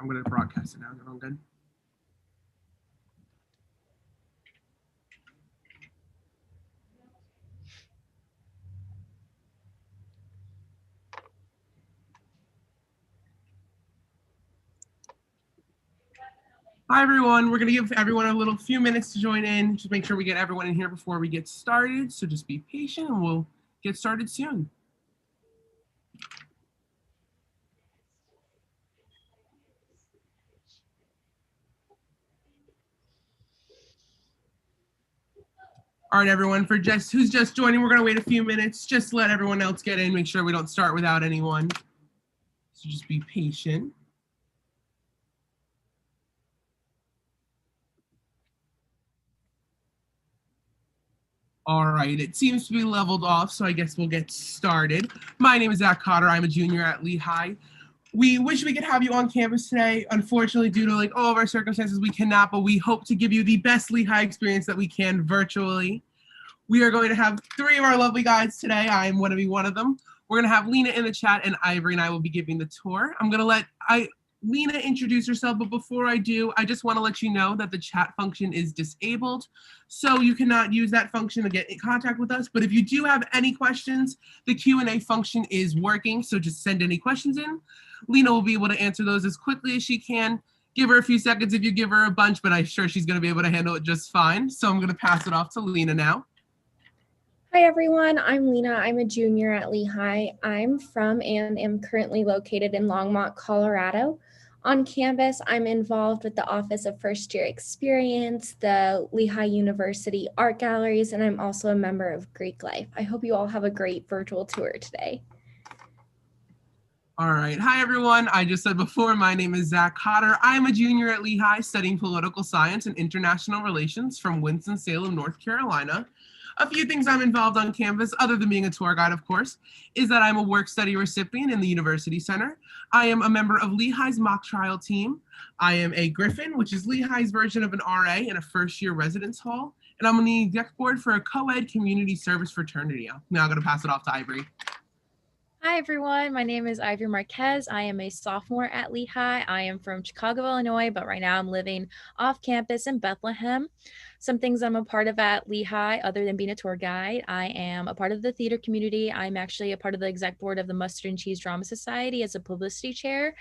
I'm going to broadcast it now. Is everyone good? Hi, everyone. We're going to give everyone a little few minutes to join in. Just make sure we get everyone in here before we get started. So just be patient and we'll get started soon. All right, everyone, for who's just joining, we're going to wait a few minutes. Just let everyone else get in. Make sure we don't start without anyone. So just be patient. All right, it seems to be leveled off, so I guess we'll get started. My name is Zach Cotter. I'm a junior at Lehigh. We wish we could have you on campus today. Unfortunately, due to all of our circumstances, we cannot, but we hope to give you the best Lehigh experience that we can virtually. We are going to have 3 of our lovely guides today. I am going to be one of them. We're going to have Lena in the chat, and Ivory and I will be giving the tour. I'm going to let Lena introduce herself, but before I do, I just want to let you know that the chat function is disabled, so you cannot use that function to get in contact with us. But if you do have any questions, the Q&A function is working, so just send any questions in. Lena will be able to answer those as quickly as she can. Give her a few seconds if you give her a bunch, but I'm sure she's going to be able to handle it just fine. So I'm going to pass it off to Lena now. Hi everyone, I'm Lena. I'm a junior at Lehigh. I'm from and am currently located in Longmont, Colorado. On campus, I'm involved with the Office of First Year Experience, the Lehigh University Art Galleries, and I'm also a member of Greek Life. I hope you all have a great virtual tour today. All right. Hi, everyone. I just said before, my name is Zach Cotter. I'm a junior at Lehigh studying political science and international relations from Winston-Salem, North Carolina. A few things I'm involved on campus, other than being a tour guide, of course, is that I'm a work study recipient in the University Center. I am a member of Lehigh's mock trial team. I am a Griffin, which is Lehigh's version of an RA in a first-year residence hall. And I'm on the exec board for a co-ed community service fraternity. I'm now going to pass it off to Ivory. Hi everyone, my name is Ivory Marquez. I am a sophomore at Lehigh. I am from Chicago, Illinois, but right now I'm living off campus in Bethlehem. Some things I'm a part of at Lehigh, other than being a tour guide, I am a part of the theater community. I'm actually a part of the exec board of the Mustard and Cheese Drama Society as a publicity chair.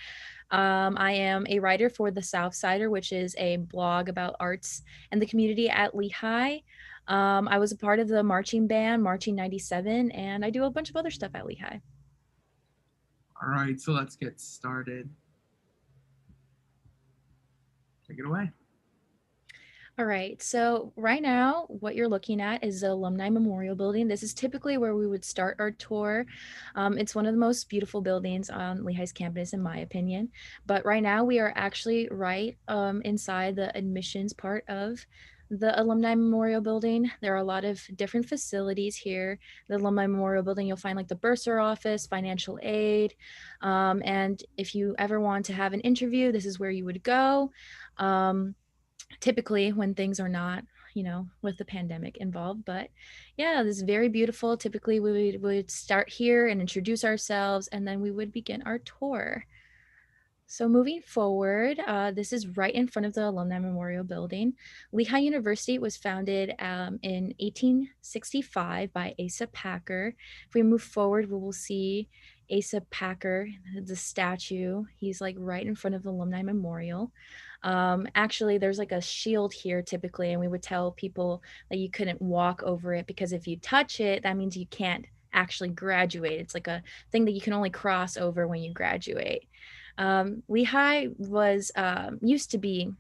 I am a writer for The South Sider, which is a blog about arts and the community at Lehigh. I was a part of the marching band, Marching 97, and I do a bunch of other stuff at Lehigh. All right, so let's get started. Take it away. All right, so right now what you're looking at is the Alumni Memorial Building. This is typically where we would start our tour. It's one of the most beautiful buildings on Lehigh's campus, in my opinion. But right now we are actually right inside the admissions part of the Alumni Memorial Building. There are a lot of different facilities here. The Alumni Memorial Building, you'll find like the bursar office, financial aid. And if you ever want to have an interview, this is where you would go. Typically when things are not, with the pandemic involved. But yeah, this is very beautiful. Typically we would start here and introduce ourselves, and then we would begin our tour. So moving forward, this is right in front of the Alumni Memorial Building. Lehigh University was founded in 1865 by Asa Packer. If we move forward, we will see Asa Packer, the statue. He's like right in front of the Alumni Memorial. Actually, there's like a shield here typically, and we would tell people that you couldn't walk over it because if you touch it, that means you can't actually graduate. It's like a thing that you can only cross over when you graduate. Lehigh was used to be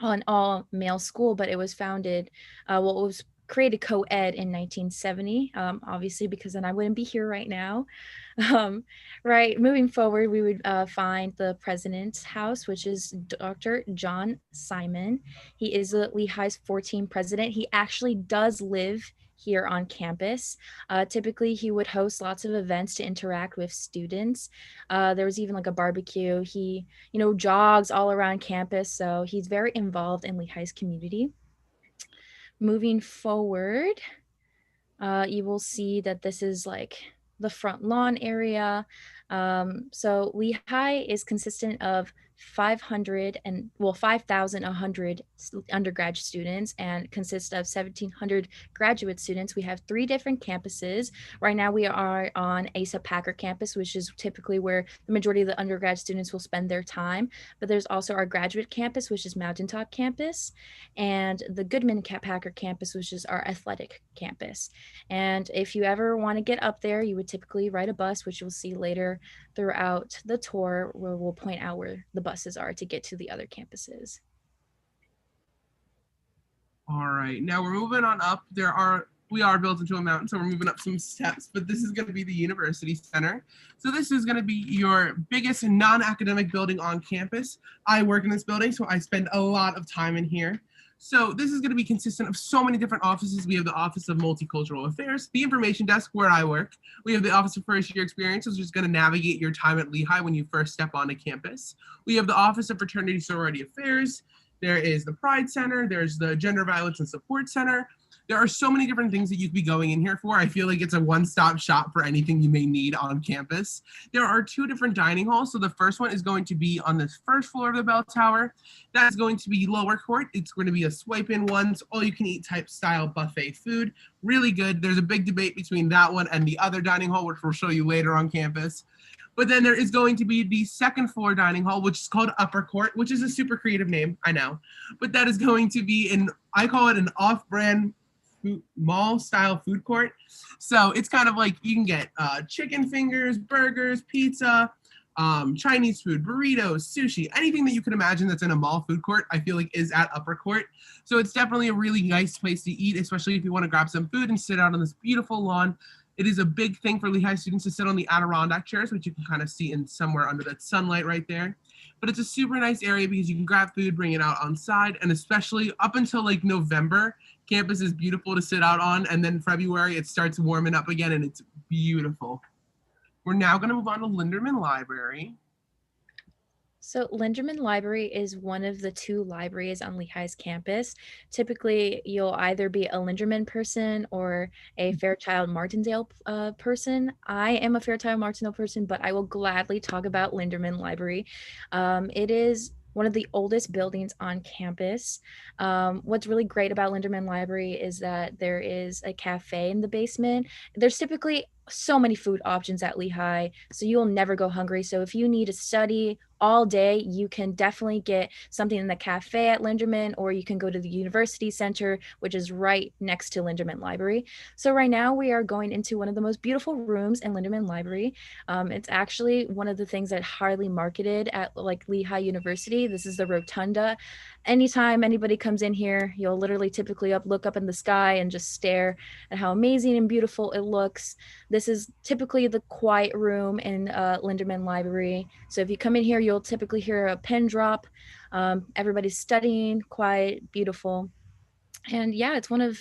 an all-male school, but it was founded, it was created co-ed in 1970, obviously because then I wouldn't be here right now. Right, moving forward, we would find the president's house, which is Dr. John Simon. He is Lehigh's 14th president. He actually does live here on campus. Typically, he would host lots of events to interact with students. There was even like a barbecue. He, jogs all around campus, so he's very involved in Lehigh's community. Moving forward, you will see that this is like the front lawn area. So Lehigh is consistent of 5,100 undergrad students and consists of 1,700 graduate students. We have 3 different campuses. Right now we are on Asa Packer campus, which is typically where the majority of the undergrad students will spend their time. But there's also our graduate campus, which is Mountaintop campus, and the Goodman Packer campus, which is our athletic campus. And if you ever want to get up there, you would typically ride a bus, which you'll see later throughout the tour, where we'll point out where the buses are to get to the other campuses. All right, now we're moving on up. We are built into a mountain, so we're moving up some steps, but this is going to be the University Center. So this is going to be your biggest non-academic building on campus. I work in this building, so I spend a lot of time in here. So this is going to be consistent of so many different offices. We have the Office of Multicultural Affairs, the Information Desk where I work. We have the Office of First Year Experiences, which is going to navigate your time at Lehigh when you first step onto campus. We have the Office of Fraternity Sorority Affairs. There is the Pride Center. There's the Gender Violence and Support Center. There are so many different things that you could be going in here for. I feel like it's a one-stop shop for anything you may need on campus. There are 2 different dining halls. So the first one is going to be on the first floor of the bell tower. That's going to be lower court. It's going to be a swipe-in one, all-you-can-eat type style buffet food. Really good. There's a big debate between that one and the other dining hall, which we'll show you later on campus. But then there is going to be the second floor dining hall, which is called Upper Court, which is a super creative name, I know. But that is going to be I call it an off-brand mall style food court. So it's kind of like you can get chicken fingers, burgers, pizza, Chinese food, burritos, sushi, anything that you can imagine that's in a mall food court, I feel like is at Upper Court. So it's definitely a really nice place to eat, especially if you want to grab some food and sit out on this beautiful lawn. It is a big thing for Lehigh students to sit on the Adirondack chairs, which you can kind of see in somewhere under that sunlight right there. But it's a super nice area because you can grab food, bring it out on side, and especially up until like November, campus is beautiful to sit out on, and then February it starts warming up again and it's beautiful. We're now going to move on to Linderman Library. So Linderman Library is one of the 2 libraries on Lehigh's campus. Typically, you'll either be a Linderman person or a Fairchild Martindale person. I am a Fairchild Martindale person, but I will gladly talk about Linderman Library. It is one of the oldest buildings on campus. What's really great about Linderman Library is that there is a cafe in the basement. There's typically so many food options at Lehigh, so you'll never go hungry. So if you need to study all day, you can definitely get something in the cafe at Linderman, or you can go to the University Center, which is right next to Linderman Library. So right now we are going into one of the most beautiful rooms in Linderman Library. It's actually one of the things that highly marketed at like Lehigh University. This is the rotunda. Anytime anybody comes in here, you'll literally typically look up in the sky and just stare at how amazing and beautiful it looks. This is typically the quiet room in Linderman Library. So if you come in here, you'll typically hear a pin drop. Everybody's studying, quiet, beautiful. And yeah, it's one of,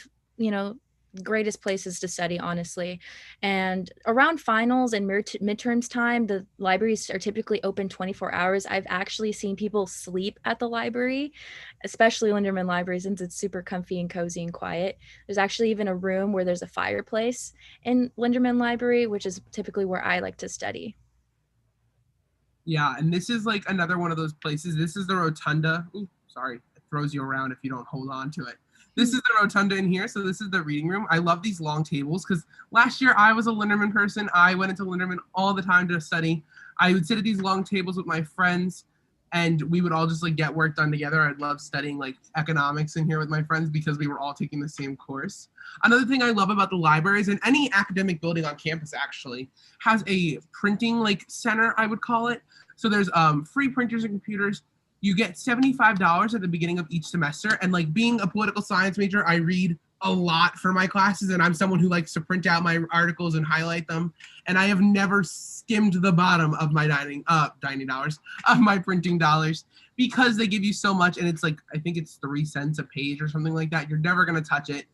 greatest places to study, honestly. And around finals and midterms time, the libraries are typically open 24 hours. I've actually seen people sleep at the library, especially Linderman Library, since it's super comfy and cozy and quiet. There's actually even a room where there's a fireplace in Linderman Library, which is typically where I like to study. Yeah, and this is like another one of those places. This is the rotunda. Ooh, sorry, it throws you around if you don't hold on to it. This is the rotunda in here, so this is the reading room. I love these long tables because last year I was a Linderman person. I went into Linderman all the time to study. I would sit at these long tables with my friends, and we would all just like get work done together. I love studying like economics in here with my friends because we were all taking the same course. Another thing I love about the libraries, and any academic building on campus actually, has a printing like center, I would call it. So there's free printers and computers. You get $75 at the beginning of each semester. And like being a political science major, I read a lot for my classes, and I'm someone who likes to print out my articles and highlight them. And I have never skimmed the bottom of my dining dollars, of my printing dollars, because they give you so much. And it's like, I think it's 3 cents a page or something like that. You're never gonna touch it.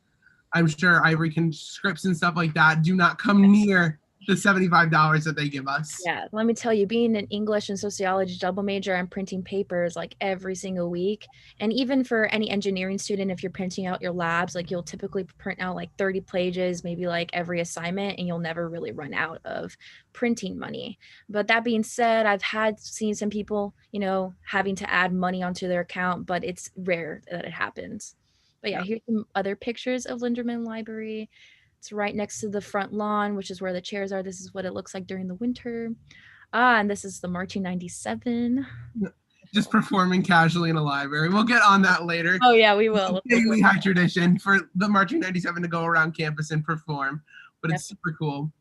I'm sure Ivory can scripts and stuff like that do not come near the $75 that they give us. Yeah, let me tell you, being an English and sociology double major, I'm printing papers like every single week. And even for any engineering student, if you're printing out your labs, like you'll typically print out like 30 pages, maybe like every assignment, and you'll never really run out of printing money. But that being said, I've seen some people, you know, having to add money onto their account, but it's rare that it happens. But yeah, here's some other pictures of Linderman Library. It's right next to the front lawn, which is where the chairs are. This is what it looks like during the winter. And this is the Marching 97. Just performing casually in a library. We'll get on that later. Oh yeah, we will. It's a big Lehigh tradition for the Marching 97 to go around campus and perform, but it's super cool.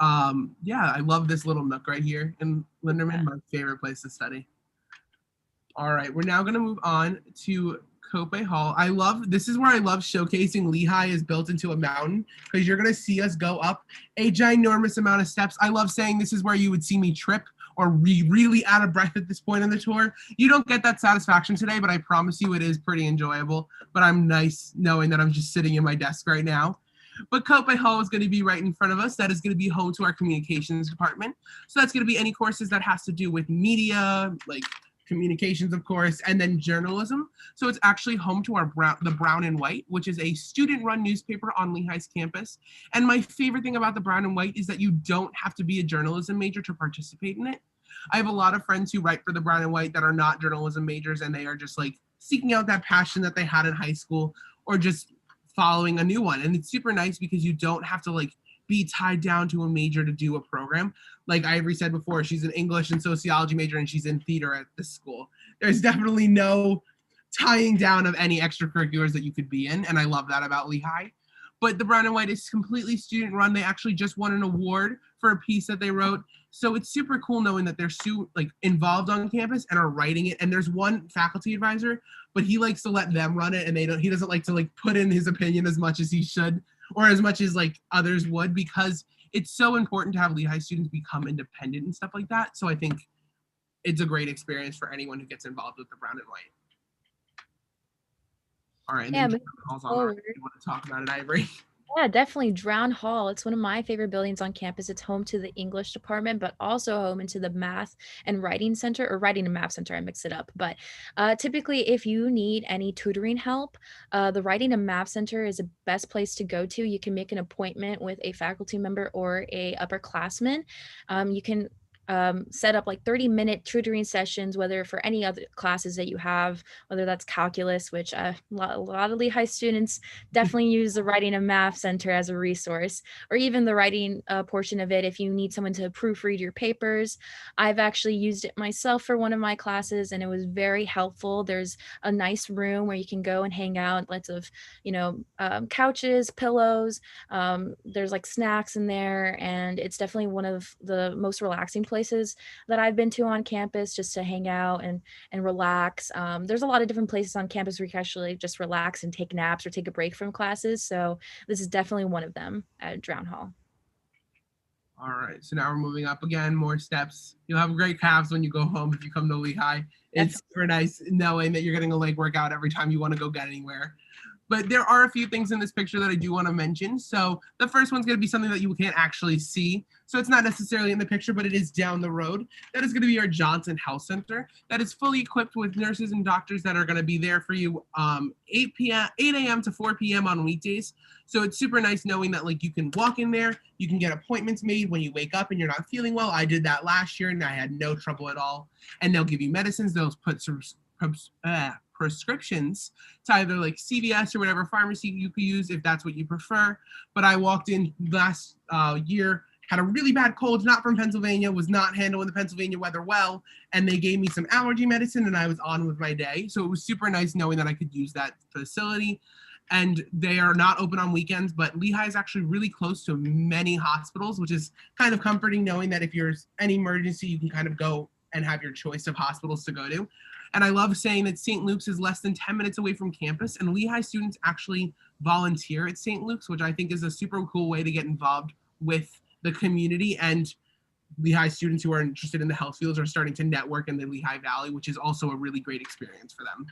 Yeah, I love this little nook right here in Linderman, my favorite place to study. All right, we're now going to move on to Cope Hall. This is where I love showcasing Lehigh is built into a mountain, because you're going to see us go up a ginormous amount of steps. I love saying this is where you would see me trip or really out of breath at this point in the tour. You don't get that satisfaction today, but I promise you it is pretty enjoyable. But I'm nice knowing that I'm just sitting in my desk right now. But Cope Hall is going to be right in front of us. That is going to be home to our communications department. So that's going to be any courses that has to do with media, like communications, of course, and then journalism. So it's actually home to the Brown and White, which is a student-run newspaper on Lehigh's campus. And my favorite thing about the Brown and White is that you don't have to be a journalism major to participate in it. I have a lot of friends who write for the Brown and White that are not journalism majors, and they are just like seeking out that passion that they had in high school, or just following a new one. And it's super nice because you don't have to like be tied down to a major to do a program. Like Ivory said before, she's an English and sociology major and she's in theater at this school. There's definitely no tying down of any extracurriculars that you could be in, and I love that about Lehigh. But the Brown and White is completely student run. They actually just won an award for a piece that they wrote. So it's super cool knowing that they're involved on campus and are writing it. And there's one faculty advisor, but he likes to let them run it, and he doesn't like to put in his opinion as much as he should, or as much as others would, because it's so important to have Lehigh students become independent and stuff like that. So I think it's a great experience for anyone who gets involved with the Brown and White. All right, and then Hall's on. You want to talk about it, Ivory? Yeah, definitely. Drown Hall. It's one of my favorite buildings on campus. It's home to the English department, but also home into the Math and Writing Center, or Writing and Math Center. I mix it up. But typically, if you need any tutoring help, the Writing and Math Center is the best place to go to. You can make an appointment with a faculty member or a upperclassman. You can set up 30-minute tutoring sessions, whether for any other classes that you have, whether that's calculus, which a lot of Lehigh students definitely use the Writing and Math Center as a resource, or even the writing portion of it if you need someone to proofread your papers. I've actually used it myself for one of my classes, and it was very helpful. There's a nice room where you can go and hang out, lots of couches, pillows, there's snacks in there, and it's definitely one of the most relaxing places that I've been to on campus, just to hang out and relax. There's a lot of different places on campus where you can actually just relax and take naps or take a break from classes. So this is definitely one of them at Drown Hall. All right, so now we're moving up again, more steps. You'll have great calves when you go home if you come to Lehigh. It's super nice knowing that you're getting a leg workout every time you want to go get anywhere. But there are a few things in this picture that I do want to mention. So the first one's going to be something that you can't actually see. So it's not necessarily in the picture, but it is down the road. That is going to be our Johnson Health Center. That is fully equipped with nurses and doctors that are going to be there for you 8 a.m. to 4 p.m. on weekdays. So it's super nice knowing that you can walk in there, you can get appointments made when you wake up and you're not feeling well. I did that last year and I had no trouble at all. And they'll give you medicines. They'll put some prescriptions to either CVS or whatever pharmacy you could use if that's what you prefer. But I walked in last year, had a really bad cold, not from Pennsylvania, was not handling the Pennsylvania weather well, and they gave me some allergy medicine and I was on with my day. So it was super nice knowing that I could use that facility. And they are not open on weekends, but Lehigh is actually really close to many hospitals, which is kind of comforting knowing that if there's any emergency, you can kind of go and have your choice of hospitals to go to. And I love saying that St. Luke's is less than 10 minutes away from campus, and Lehigh students actually volunteer at St. Luke's, which I think is a super cool way to get involved with the community. And Lehigh students who are interested in the health fields are starting to network in the Lehigh Valley, which is also a really great experience for them.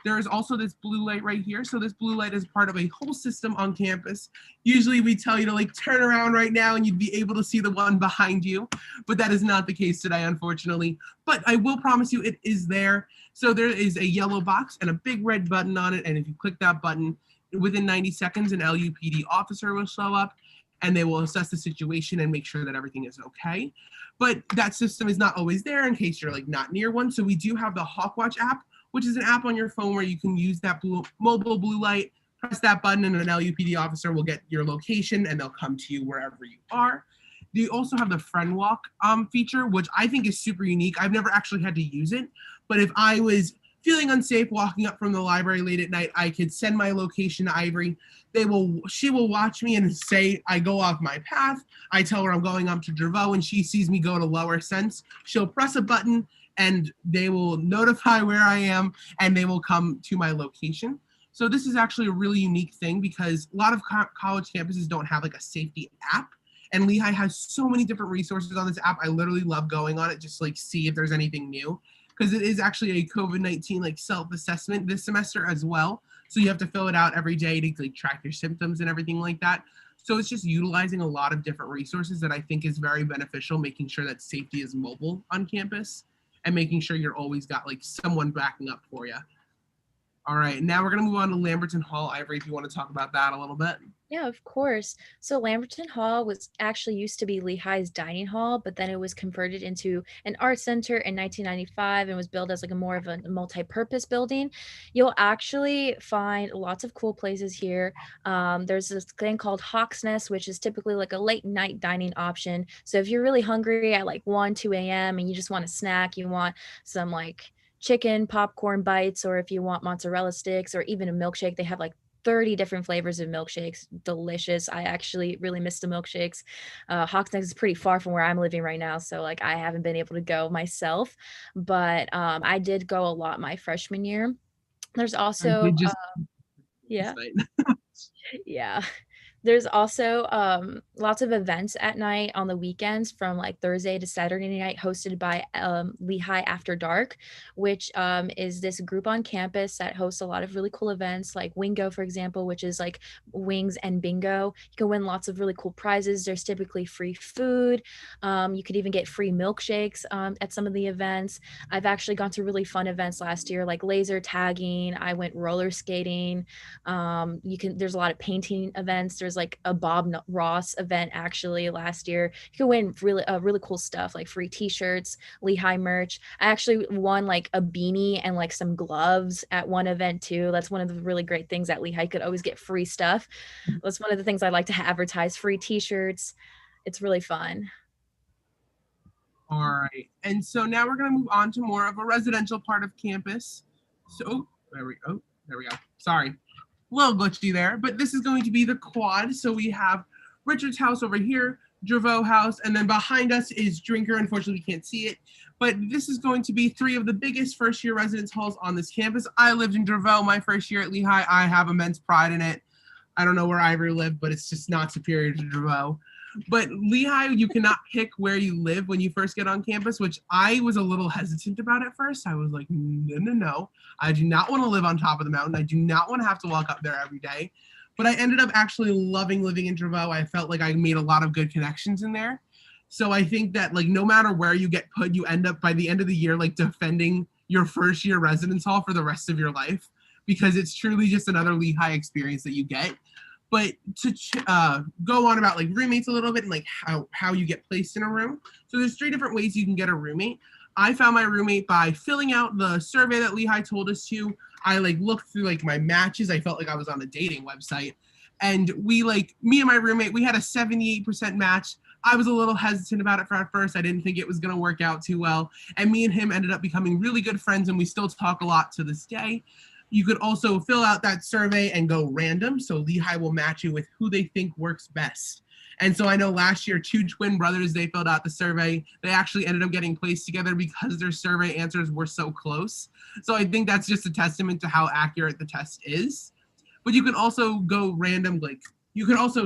There is also this blue light right here. So this blue light is part of a whole system on campus. Usually we tell you to like turn around right now and you'd be able to see the one behind you, but that is not the case today, unfortunately. But I will promise you it is there. So there is a yellow box and a big red button on it. And if you click that button, within 90 seconds, an LUPD officer will show up and they will assess the situation and make sure that everything is okay. But that system is not always there in case you're like not near one. So we do have the Hawkwatch app, which is an app on your phone where you can use that mobile blue light, press that button and an LUPD officer will get your location and they'll come to you wherever you are. You also have the friend walk feature, which I think is super unique. I've never actually had to use it, but if I was feeling unsafe walking up from the library late at night, I could send my location to Ivory. She will watch me and say I go off my path. I tell her I'm going up to Draveau and she sees me go to Lower Sense. She'll press a button and they will notify where I am and they will come to my location. So this is actually a really unique thing because a lot of college campuses don't have like a safety app. And Lehigh has so many different resources on this app. I literally love going on it just like see if there's anything new, because it is actually a COVID-19 like self-assessment this semester as well. So you have to fill it out every day to like track your symptoms and everything like that. So it's just utilizing a lot of different resources that I think is very beneficial, making sure that safety is mobile on campus and making sure you're always got like someone backing up for you. All right, now we're gonna move on to Lamberton Hall. Ivory, if you want to talk about that a little bit. Yeah, of course. So Lamberton Hall was actually used to be Lehigh's dining hall, but then it was converted into an art center in 1995 and was built as like a more of a multi-purpose building. You'll actually find lots of cool places here. There's this thing called Hawk's Nest, which is typically like a late night dining option. So if you're really hungry at like 1, 2 a.m. and you just want a snack, you want some like chicken popcorn bites, or if you want mozzarella sticks or even a milkshake, they have like 30 different flavors of milkshakes. Delicious. I actually really miss the milkshakes. Hawks Nest is pretty far from where I'm living right now, so like I haven't been able to go myself, but I did go a lot my freshman year. There's also yeah. Yeah. There's also lots of events at night on the weekends from like Thursday to Saturday night hosted by Lehigh After Dark, which is this group on campus that hosts a lot of really cool events like Wingo, for example, which is like wings and bingo. You can win lots of really cool prizes. There's typically free food. You could even get free milkshakes at some of the events. I've actually gone to really fun events last year like laser tagging. I went roller skating. There's a lot of painting events. There's like a Bob Ross event actually last year. You can win really cool stuff like free t-shirts, Lehigh merch. I actually won like a beanie and like some gloves at one event too. That's one of the really great things at Lehigh. You could always get free stuff. That's one of the things I like to advertise, free t-shirts. It's really fun. All right, and so now we're going to move on to more of a residential part of campus. So there we go. Sorry, a little glitchy there, but this is going to be the quad. So we have Richard's house over here, Draveau house, and then behind us is Drinker. Unfortunately, we can't see it, but this is going to be 3 of the biggest first-year residence halls on this campus. I lived in Draveau my first year at Lehigh. I have immense pride in it. I don't know where Ivory lived, but it's just not superior to Draveau. But Lehigh, you cannot pick where you live when you first get on campus, which I was a little hesitant about at first. I was like, no. I do not want to live on top of the mountain. I do not want to have to walk up there every day. But I ended up actually loving living in Draveau. I felt like I made a lot of good connections in there. So I think that like no matter where you get put, you end up by the end of the year like defending your first year residence hall for the rest of your life, because it's truly just another Lehigh experience that you get. But to go on about like roommates a little bit and like how you get placed in a room. So there's 3 different ways you can get a roommate. I found my roommate by filling out the survey that Lehigh told us to. I like looked through like my matches. I felt like I was on a dating website. And me and my roommate, we had a 78% match. I was a little hesitant about it at first. I didn't think it was going to work out too well. And me and him ended up becoming really good friends, and we still talk a lot to this day. You could also fill out that survey and go random. So Lehigh will match you with who they think works best. And so I know last year, 2 twin brothers, they filled out the survey. They actually ended up getting placed together because their survey answers were so close. So I think that's just a testament to how accurate the test is. But you can also go random, like you can also,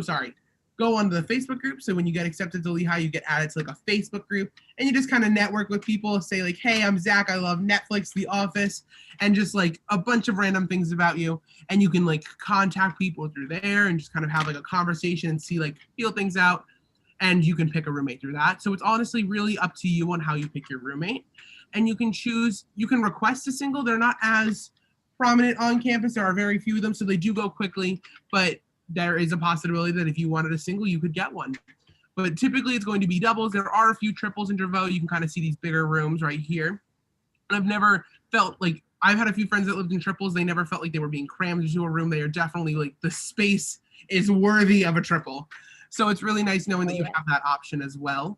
go onto the Facebook group. So when you get accepted to Lehigh, you get added to like a Facebook group, and you just kind of network with people, say like, hey, I'm Zach, I love Netflix, The Office, and just like a bunch of random things about you. And you can like contact people through there and just kind of have like a conversation and see, like, feel things out. And you can pick a roommate through that. So it's honestly really up to you on how you pick your roommate. And you can choose, you can request a single. They're not as prominent on campus. There are very few of them, so they do go quickly, but there is a possibility that if you wanted a single, you could get one. But typically it's going to be doubles. There are a few triples in Dervaux. You can kind of see these bigger rooms right here. And I've never felt like, I've had a few friends that lived in triples. They never felt like they were being crammed into a room. They are definitely like, the space is worthy of a triple. So it's really nice knowing that you have that option as well.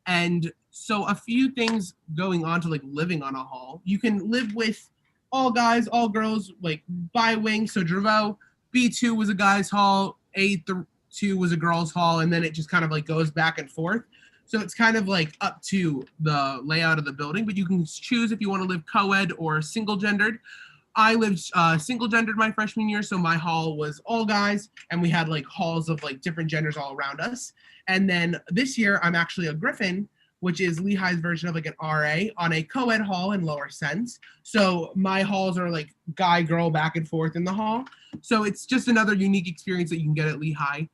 And so a few things going on to like living on a hall. You can live with all guys, all girls, like by wing. So Dervaux, B2 was a guy's hall, A2 was a girl's hall, and then it just kind of like goes back and forth. So it's kind of like up to the layout of the building, but you can choose if you want to live co-ed or single gendered. I lived single gendered my freshman year, so my hall was all guys, and we had like halls of like different genders all around us. And then this year, I'm actually a Griffin, which is Lehigh's version of like an RA on a co-ed hall in Lower Sense. So my halls are like guy, girl, back and forth in the hall. So it's just another unique experience that you can get at Lehigh.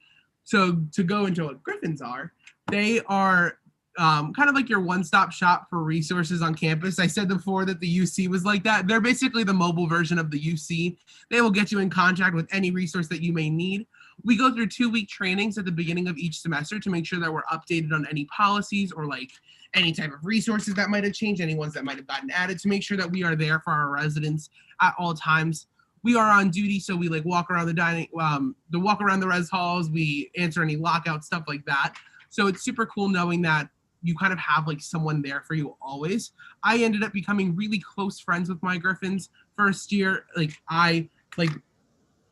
So to go into what Griffins are, they are kind of like your one-stop shop for resources on campus. I said before that the UC was like that. They're basically the mobile version of the UC. They will get you in contact with any resource that you may need. We go through 2-week trainings at the beginning of each semester to make sure that we're updated on any policies or like any type of resources that might have changed, any ones that might have gotten added, to make sure that we are there for our residents at all times. We are on duty, so we like walk around walk around the res halls, we answer any lockout, stuff like that. So it's super cool knowing that you kind of have like someone there for you always. I ended up becoming really close friends with my Griffins first year. Like I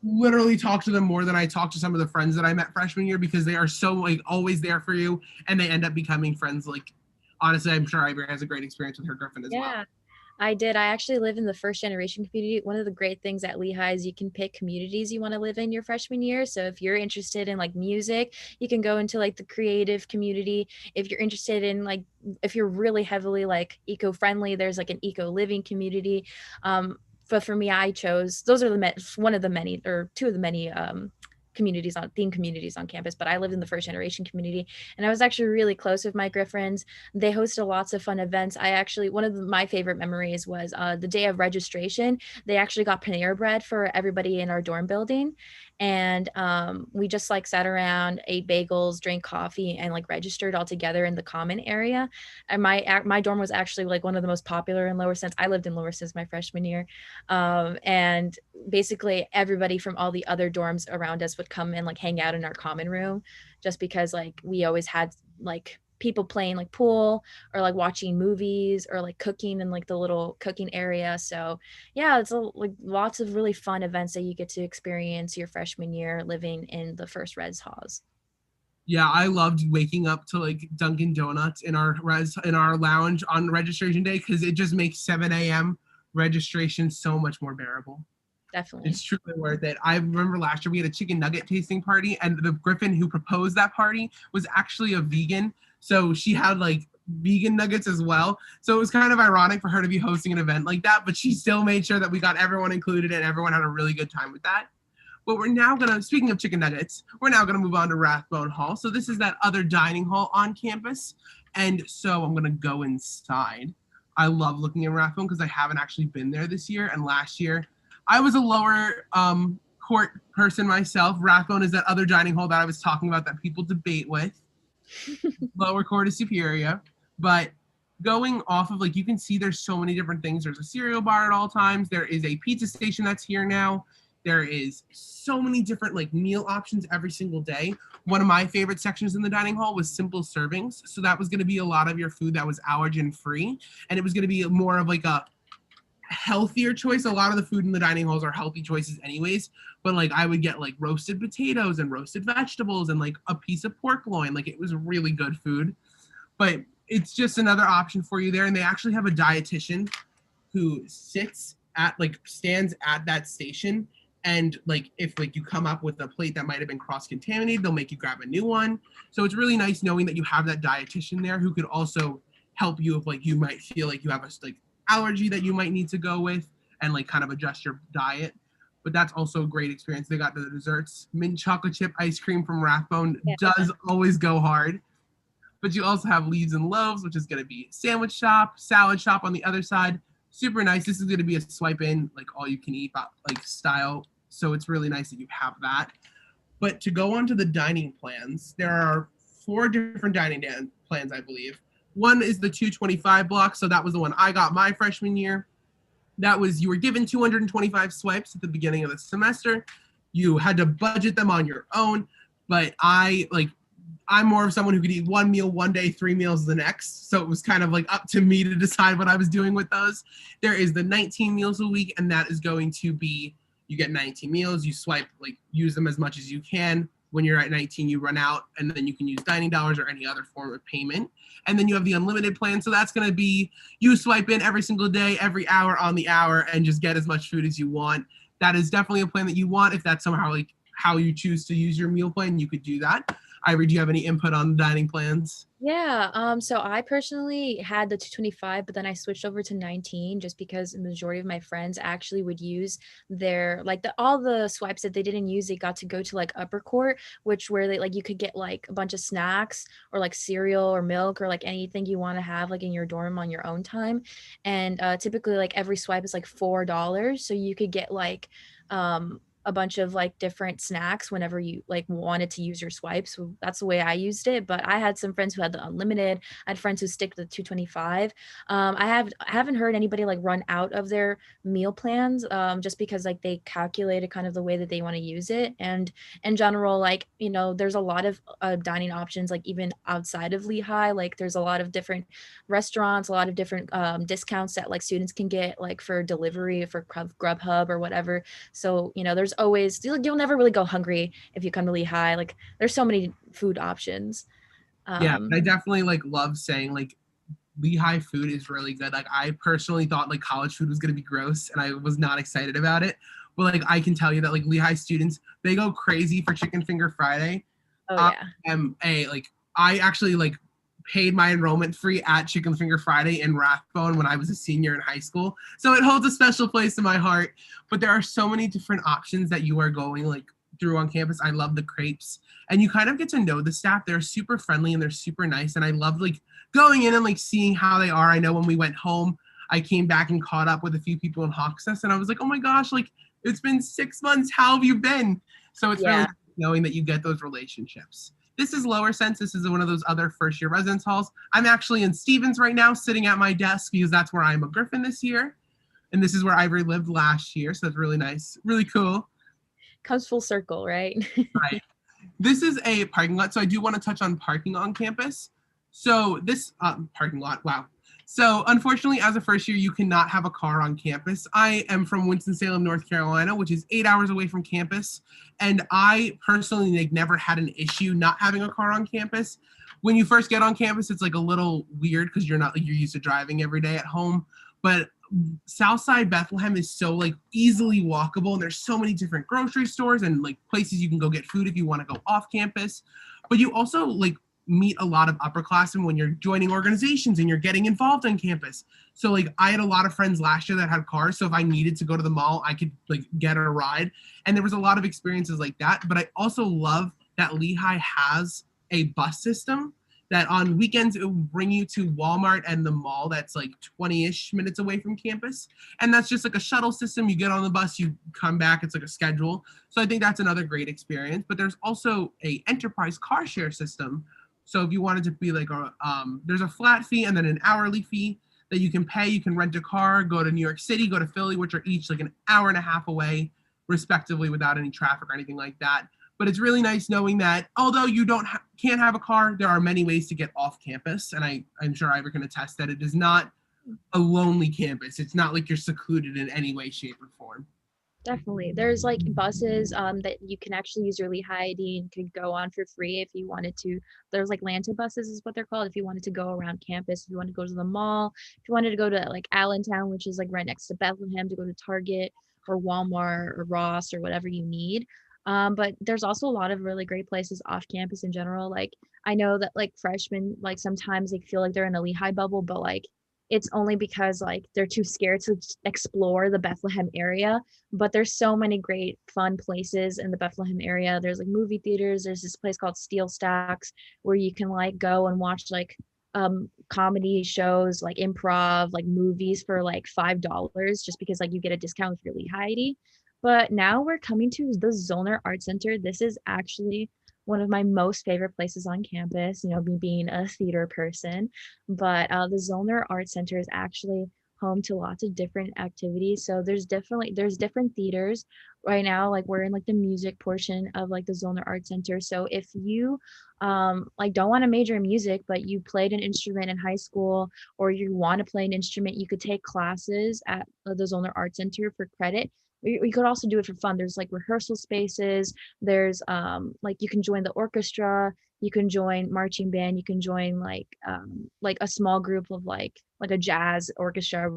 literally talk to them more than I talk to some of the friends that I met freshman year, because they are so like always there for you, and they end up becoming friends. Like honestly, I'm sure Ivory has a great experience with her Griffin as well. I did. I actually live in the first generation community. One of the great things at Lehigh is you can pick communities you want to live in your freshman year. So if you're interested in like music, you can go into like the creative community. If you're interested in like, if you're really heavily like eco-friendly, there's like an eco-living community. But for me, I chose, those are one of the many, or two of the many theme communities on campus, but I lived in the first generation community, and I was actually really close with my Griffins. They hosted lots of fun events. One of my favorite memories was the day of registration. They actually got Panera bread for everybody in our dorm building, and we just like sat around, ate bagels, drank coffee, and like registered all together in the common area. And my dorm was actually like one of the most popular in Lower Sense. I lived in Lower Sense my freshman year, and basically everybody from all the other dorms around us would come and like hang out in our common room, just because like we always had like people playing like pool or like watching movies or like cooking in like the little cooking area. So yeah, it's like lots of really fun events that you get to experience your freshman year living in the first res halls. Yeah, I loved waking up to like Dunkin' Donuts in our lounge on registration day, because it just makes 7 a.m. registration so much more bearable. Definitely. It's truly worth it. I remember last year we had a chicken nugget tasting party, and the Griffin who proposed that party was actually a vegan. So she had like vegan nuggets as well. So it was kind of ironic for her to be hosting an event like that, but she still made sure that we got everyone included and everyone had a really good time with that. But we're now speaking of chicken nuggets, we're now gonna move on to Rathbone Hall. So this is that other dining hall on campus. And so I'm gonna go inside. I love looking at Rathbone because I haven't actually been there this year, and last year I was a lower court person myself. Rathbone is that other dining hall that I was talking about that people debate with. Lower court is superior. But going off of, like, you can see there's so many different things. There's a cereal bar at all times. There is a pizza station that's here now. There is so many different like meal options every single day. One of my favorite sections in the dining hall was simple servings. So that was going to be a lot of your food that was allergen free. And it was going to be more of like a healthier choice. A lot of the food in the dining halls are healthy choices anyways, but like I would get like roasted potatoes and roasted vegetables and like a piece of pork loin. Like it was really good food, but it's just another option for you there. And they actually have a dietitian who stands at that station And like if like you come up with a plate that might have been cross-contaminated, they'll make you grab a new one. So it's really nice knowing that you have that dietitian there who could also help you if like you might feel like you have a like allergy that you might need to go with and like kind of adjust your diet. But that's also a great experience. They got the desserts. Mint chocolate chip ice cream from Rathbone does always go hard. But you also have Leaves and Loaves, which is going to be sandwich shop, salad shop on the other side. Super nice. This is going to be a swipe in, like all you can eat, like style. So it's really nice that you have that. But to go on to the dining plans, there are 4 different dining plans, I believe. One is the 225 block. So that was the one I got my freshman year. That was, you were given 225 swipes at the beginning of the semester. You had to budget them on your own. But I'm more of someone who could eat 1 meal one day, 3 meals the next. So it was kind of like up to me to decide what I was doing with those. There is the 19 meals a week, and that is going to be, you get 19 meals, you swipe, like use them as much as you can. When you're at 19, you run out, and then you can use dining dollars or any other form of payment. And then you have the unlimited plan. So that's going to be, you swipe in every single day, every hour on the hour, and just get as much food as you want. That is definitely a plan that you want. If that's somehow like how you choose to use your meal plan, you could do that. Ivory, do you have any input on dining plans? Yeah, so I personally had the 225, but then I switched over to 19 just because the majority of my friends actually would use their all the swipes that they didn't use, they got to go to like upper court, which where they like you could get like a bunch of snacks or like cereal or milk or like anything you want to have like in your dorm on your own time. And typically like every swipe is like $4, so you could get like a bunch of like different snacks whenever you like wanted to use your swipe. So that's the way I used it. But I had some friends who had the unlimited. I had friends who stick to the 225. I haven't heard anybody like run out of their meal plans just because like they calculated kind of the way that they want to use it. And in general, like, you know, there's a lot of dining options, like even outside of Lehigh, like there's a lot of different restaurants, a lot of different discounts that like students can get like for delivery for Grubhub or whatever. So, you know, there's always, you'll never really go hungry if you come to Lehigh. Like there's so many food options. Yeah, I definitely like love saying like Lehigh food is really good. Like I personally thought like college food was gonna be gross and I was not excited about it. But like I can tell you that like Lehigh students, they go crazy for chicken finger Friday. Oh I yeah. am I actually like paid my enrollment free at Chicken Finger Friday in Rathbone when I was a senior in high school. So it holds a special place in my heart. But there are so many different options that you are going like through on campus. I love the crepes. And you kind of get to know the staff. They're super friendly and they're super nice. And I love like going in and like seeing how they are. I know when we went home, I came back and caught up with a few people in Hawksnest and I was like, oh my gosh, like it's been 6 months. How have you been? So it's really knowing that you get those relationships. This is Lower Sense. This is one of those other first year residence halls. I'm actually in Stevens right now, sitting at my desk because that's where I'm a Griffin this year. And this is where Ivory lived last year. So that's really nice, really cool. Comes full circle, right? Right. This is a parking lot. So I do want to touch on parking on campus. So this parking lot, wow. So unfortunately, as a first year, you cannot have a car on campus. I am from Winston-Salem, North Carolina, which is 8 hours away from campus. And I personally like, never had an issue not having a car on campus. When you first get on campus, it's like a little weird because you're not like you're used to driving every day at home. But Southside Bethlehem is so like easily walkable, and there's so many different grocery stores and like places you can go get food if you want to go off campus. But you also like meet a lot of upperclassmen when you're joining organizations and you're getting involved on campus. So like I had a lot of friends last year that had cars. So if I needed to go to the mall, I could like get a ride. And there was a lot of experiences like that. But I also love that Lehigh has a bus system that on weekends it will bring you to Walmart and the mall that's like 20-ish minutes away from campus. And that's just like a shuttle system. You get on the bus, you come back, it's like a schedule. So I think that's another great experience. But there's also a enterprise car share system. So if you wanted to be like, there's a flat fee and then an hourly fee that you can pay. You can rent a car, go to New York City, go to Philly, which are each like an hour and a half away, respectively, without any traffic or anything like that. But it's really nice knowing that although you can't have a car, there are many ways to get off campus. And I'm sure Ivor can attest that it is not a lonely campus. It's not like you're secluded in any way, shape, or form. Definitely. There's like buses that you can actually use your Lehigh ID and could go on for free if you wanted to. There's like Lanta buses is what they're called. If you wanted to go around campus, if you wanted to go to the mall, if you wanted to go to like Allentown, which is like right next to Bethlehem, to go to Target, or Walmart or Ross or whatever you need. But there's also a lot of really great places off campus in general. Like I know that like freshmen, like sometimes they feel like they're in a Lehigh bubble, but like it's only because like they're too scared to explore the Bethlehem area. But there's so many great fun places in the Bethlehem area. There's like movie theaters. There's this place called Steel Stacks where you can like go and watch like comedy shows, like improv, like movies for like $5 just because like you get a discount with your Lehigh ID. But now we're coming to the Zollner Art Center. This is actually one of my most favorite places on campus, you know, me being a theater person. But the Zollner Art Center is actually home to lots of different activities. So there's different theaters right now. Like we're in like the music portion of like the Zollner Art Center. So if you like don't want to major in music, but you played an instrument in high school or you want to play an instrument, you could take classes at the Zollner Art Center for credit. You could also do it for fun. There's like rehearsal spaces. There's like you can join the orchestra, you can join marching band, you can join like a small group of like a jazz orchestra or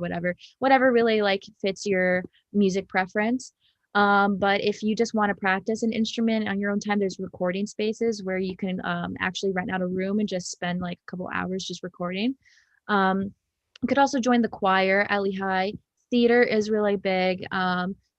whatever really like fits your music preference. But if you just want to practice an instrument on your own time, there's recording spaces where you can actually rent out a room and just spend like a couple hours just recording. You could also join the choir at Lehigh. Theater is really big.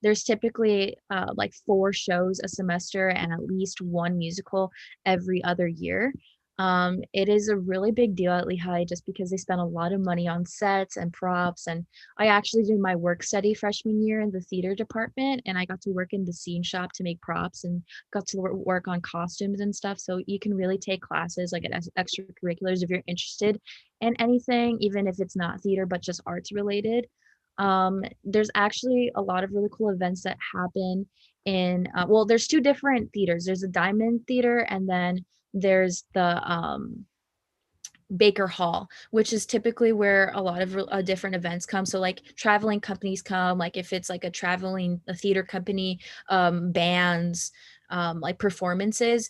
There's typically like 4 shows a semester and at least 1 musical every other year. It is a really big deal at Lehigh just because they spend a lot of money on sets and props. And I actually did my work study freshman year in the theater department, and I got to work in the scene shop to make props and got to work on costumes and stuff. So you can really take classes like at extracurriculars if you're interested in anything, even if it's not theater, but just arts related. There's actually a lot of really cool events that happen in, well, there's 2 different theaters. There's a Diamond Theater, and then there's the Baker Hall, which is typically where a lot of different events come. So like traveling companies come, like if it's like a theater company, bands, like performances,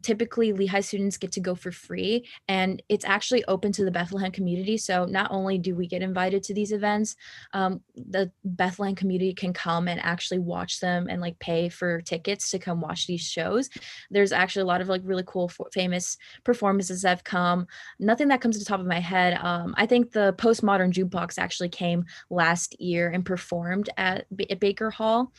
typically Lehigh students get to go for free, and it's actually open to the Bethlehem community. So not only do we get invited to these events, the Bethlehem community can come and actually watch them and like pay for tickets to come watch these shows. There's actually a lot of like really cool famous performances that have come. Nothing that comes to the top of my head. I think the Postmodern Jukebox actually came last year and performed at Baker Hall.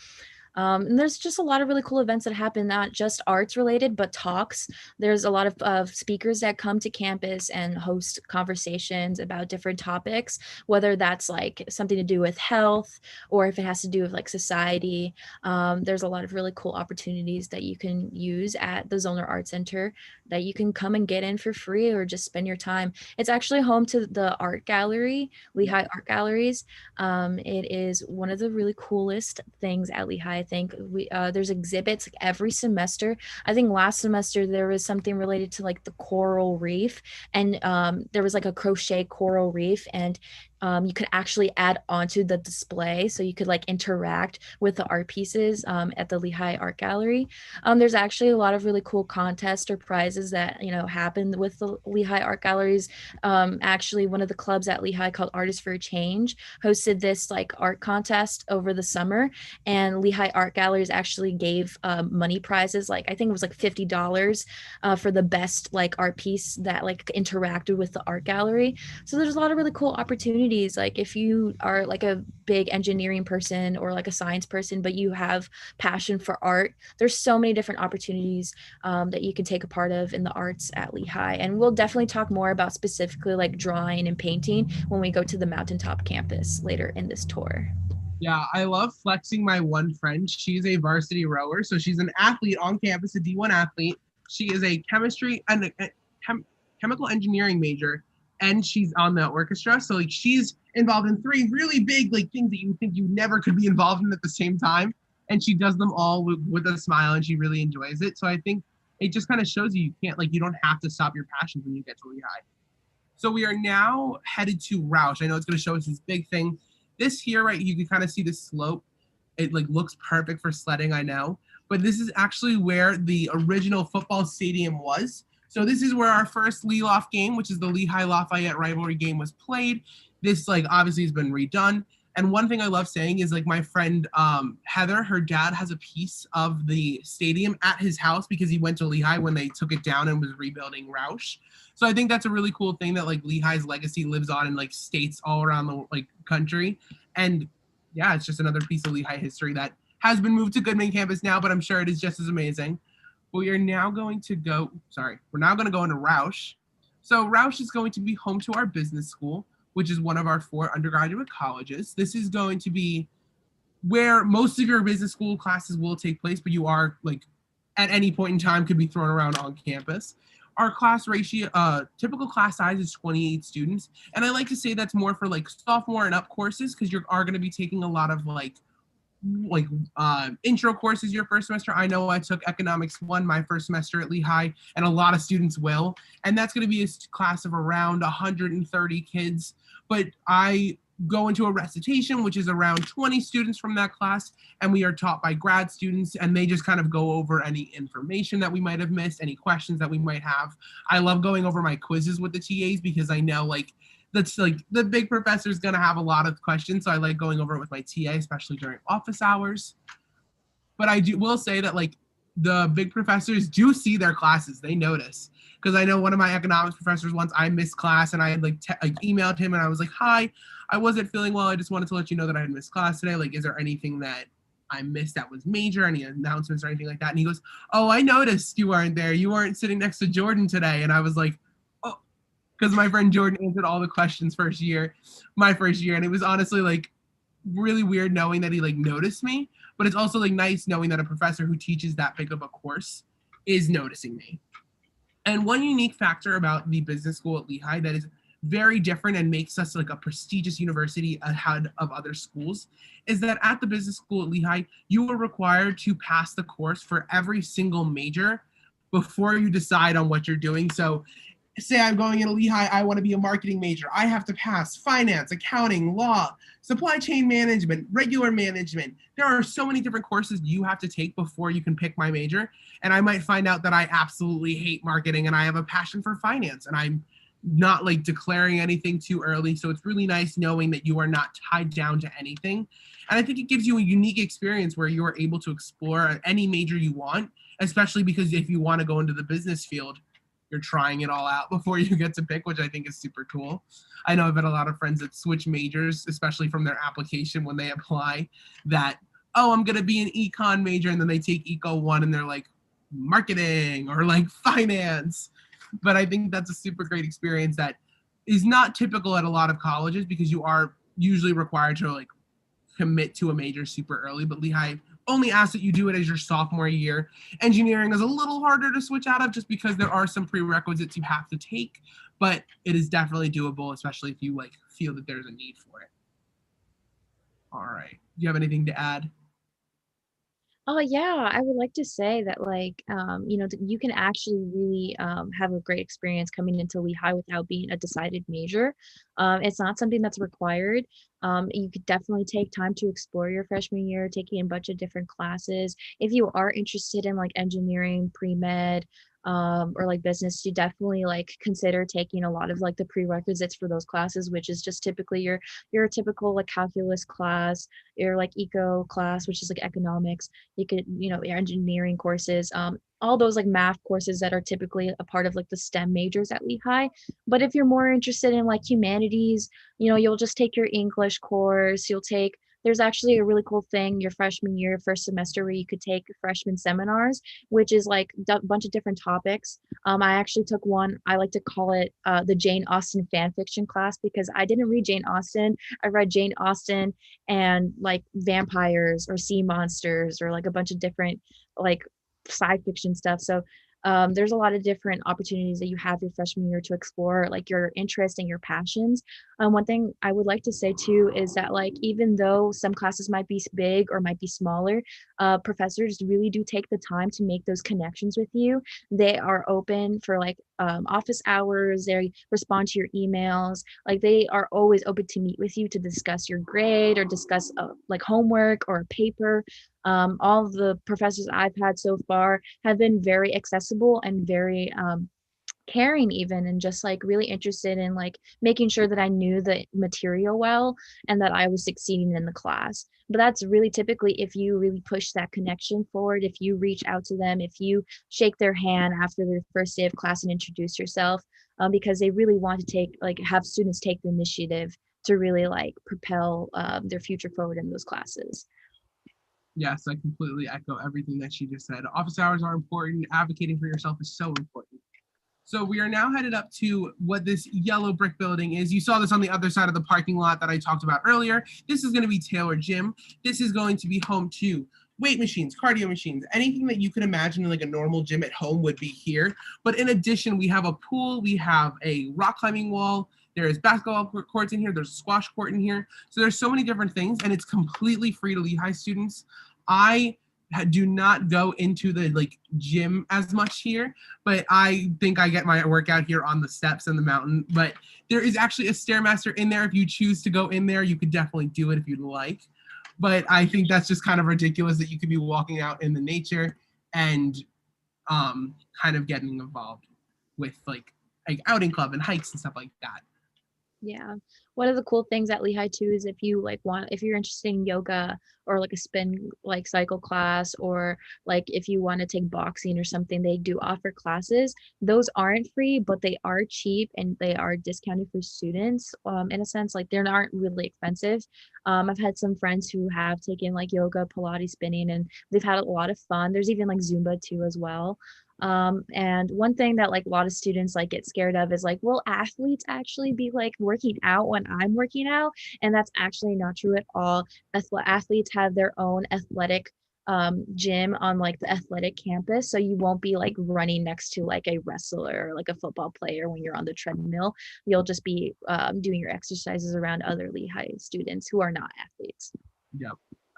And there's just a lot of really cool events that happen, not just arts related, but talks. There's a lot of speakers that come to campus and host conversations about different topics, whether that's like something to do with health or if it has to do with like society. There's a lot of really cool opportunities that you can use at the Zollner Art Center that you can come and get in for free or just spend your time. It's actually home to the art gallery, Lehigh Art Galleries. It is one of the really coolest things at Lehigh. I think there's exhibits like every semester. I think last semester there was something related to like the coral reef, and there was like a crochet coral reef, and you could actually add onto the display, so you could like interact with the art pieces at the Lehigh Art Gallery. There's actually a lot of really cool contests or prizes that happen with the Lehigh Art Galleries. Actually, one of the clubs at Lehigh called Artists for Change hosted this like art contest over the summer, and Lehigh Art Galleries actually gave money prizes, like I think it was like $50 for the best like art piece that like interacted with the art gallery. So there's a lot of really cool opportunities. Like if you are like a big engineering person or like a science person, but you have passion for art, there's so many different opportunities that you can take a part of in the arts at Lehigh. And we'll definitely talk more about specifically like drawing and painting when we go to the Mountaintop campus later in this tour. Yeah, I love flexing my one friend. She's a varsity rower, so she's an athlete on campus, a D1 athlete. She is a chemistry and chemical engineering major, and she's on the orchestra. So like she's involved in 3 really big like things that you think you never could be involved in at the same time, and she does them all with a smile, and she really enjoys it. So I think it just kind of shows you you don't have to stop your passions when you get to Lehigh. So we are now headed to Roush. I know it's going to show us this big thing. This here, right, you can kind of see the slope. It like looks perfect for sledding, I know. But this is actually where the original football stadium was. So this is where our first Leloff game, which is the Lehigh Lafayette rivalry game, was played. This like obviously has been redone. And one thing I love saying is like my friend Heather, her dad has a piece of the stadium at his house because he went to Lehigh when they took it down and was rebuilding Roush. So I think that's a really cool thing that like Lehigh's legacy lives on in like states all around the like country. And yeah, it's just another piece of Lehigh history that has been moved to Goodman campus now, but I'm sure it is just as amazing. We are now going to go, we're now going to go into Roush. So Roush is going to be home to our business school, which is one of our 4 undergraduate colleges. This is going to be where most of your business school classes will take place, but you are like at any point in time could be thrown around on campus. Our class ratio, typical class size is 28 students. And I like to say that's more for like sophomore and up courses because you are going to be taking a lot of like intro courses your first semester. I know I took economics 1 my first semester at Lehigh, and a lot of students will. And that's going to be a class of around 130 kids. But I go into a recitation, which is around 20 students from that class, and we are taught by grad students, and they just kind of go over any information that we might have missed, any questions that we might have. I love going over my quizzes with the TAs because I know like that's like the big professor is going to have a lot of questions. So I like going over it with my TA, especially during office hours. But I will say that like the big professors do see their classes. They notice. Because I know one of my economics professors once I missed class and I had like emailed him and I was like, hi, I wasn't feeling well. I just wanted to let you know that I had missed class today. Like, is there anything that I missed that was major, any announcements or anything like that? And he goes, oh, I noticed you weren't there. You weren't sitting next to Jordan today. And I was like, because my friend Jordan answered all the questions my first year. And it was honestly like really weird knowing that he like noticed me, but it's also like nice knowing that a professor who teaches that big of a course is noticing me. And one unique factor about the business school at Lehigh that is very different and makes us like a prestigious university ahead of other schools is that at the business school at Lehigh, you are required to pass the course for every single major before you decide on what you're doing. So say I'm going into Lehigh, I want to be a marketing major. I have to pass finance, accounting, law, supply chain management, regular management. There are so many different courses you have to take before you can pick my major. And I might find out that I absolutely hate marketing and I have a passion for finance and I'm not like declaring anything too early. So it's really nice knowing that you are not tied down to anything. And I think it gives you a unique experience where you are able to explore any major you want, especially because if you want to go into the business field, you're trying it all out before you get to pick, which I think is super cool. I know I've had a lot of friends that switch majors, especially from their application when they apply that, oh, I'm going to be an econ major. And then they take eco 1 and they're like marketing or like finance. But I think that's a super great experience that is not typical at a lot of colleges because you are usually required to like commit to a major super early. But Lehigh only asks that you do it as your sophomore year. Engineering is a little harder to switch out of just because there are some prerequisites you have to take, but it is definitely doable, especially if you like feel that there's a need for it. All right. Do you have anything to add? Oh yeah, I would like to say that like you can actually really have a great experience coming into Lehigh without being a decided major. It's not something that's required. You could definitely take time to explore your freshman year, taking a bunch of different classes. If you are interested in like engineering, pre-med, or like business, you definitely like consider taking a lot of like the prerequisites for those classes, which is just typically your typical like calculus class, your like eco class, which is like economics. You could, your engineering courses, all those like math courses that are typically a part of like the STEM majors at Lehigh. But if you're more interested in like humanities, you'll just take your English course, there's actually a really cool thing your freshman year, first semester, where you could take freshman seminars, which is like a bunch of different topics. I actually took one, I like to call it the Jane Austen fan fiction class, because I didn't read Jane Austen. I read Jane Austen and like vampires or sea monsters or like a bunch of different like sci fiction stuff. So there's a lot of different opportunities that you have your freshman year to explore like your interests and your passions. One thing I would like to say too is that like even though some classes might be big or might be smaller, professors really do take the time to make those connections with you. They are open for like office hours. They respond to your emails. Like they are always open to meet with you to discuss your grade or discuss like homework or a paper. All of the professors I've had so far have been very accessible and very caring even, and just like really interested in like making sure that I knew the material well and that I was succeeding in the class. But that's really typically if you really push that connection forward, if you reach out to them, if you shake their hand after their first day of class and introduce yourself, because they really want to take like have students take the initiative to really like propel their future forward in those classes. Yes, I completely echo everything that she just said. Office hours are important. Advocating for yourself is so important. So we are now headed up to what this yellow brick building is. You saw this on the other side of the parking lot that I talked about earlier. This is going to be Taylor Gym. This is going to be home to weight machines, cardio machines, anything that you could imagine in like a normal gym at home would be here. But in addition, we have a pool, we have a rock climbing wall, there's basketball courts in here, there's a squash court in here. So there's so many different things, and it's completely free to Lehigh students. I do not go into the like gym as much here, but I think I get my workout here on the steps and the mountain. But there is actually a Stairmaster in there. If you choose to go in there, you could definitely do it if you'd like. But I think that's just kind of ridiculous that you could be walking out in the nature and kind of getting involved with like outing club and hikes and stuff like that. Yeah. One of the cool things at Lehigh too is if you're interested in yoga or like a spin like cycle class, or like if you want to take boxing or something, they do offer classes. Those aren't free, but they are cheap and they are discounted for students. In a sense, like they're not really expensive. I've had some friends who have taken like yoga, Pilates, spinning, and they've had a lot of fun. There's even like Zumba too as well. And one thing that like a lot of students like get scared of is like, will athletes actually be like working out when I'm working out? And that's actually not true at all. Athletes have their own athletic gym on like the athletic campus, so you won't be like running next to like a wrestler or like a football player when you're on the treadmill. You'll just be doing your exercises around other Lehigh students who are not athletes. Yep.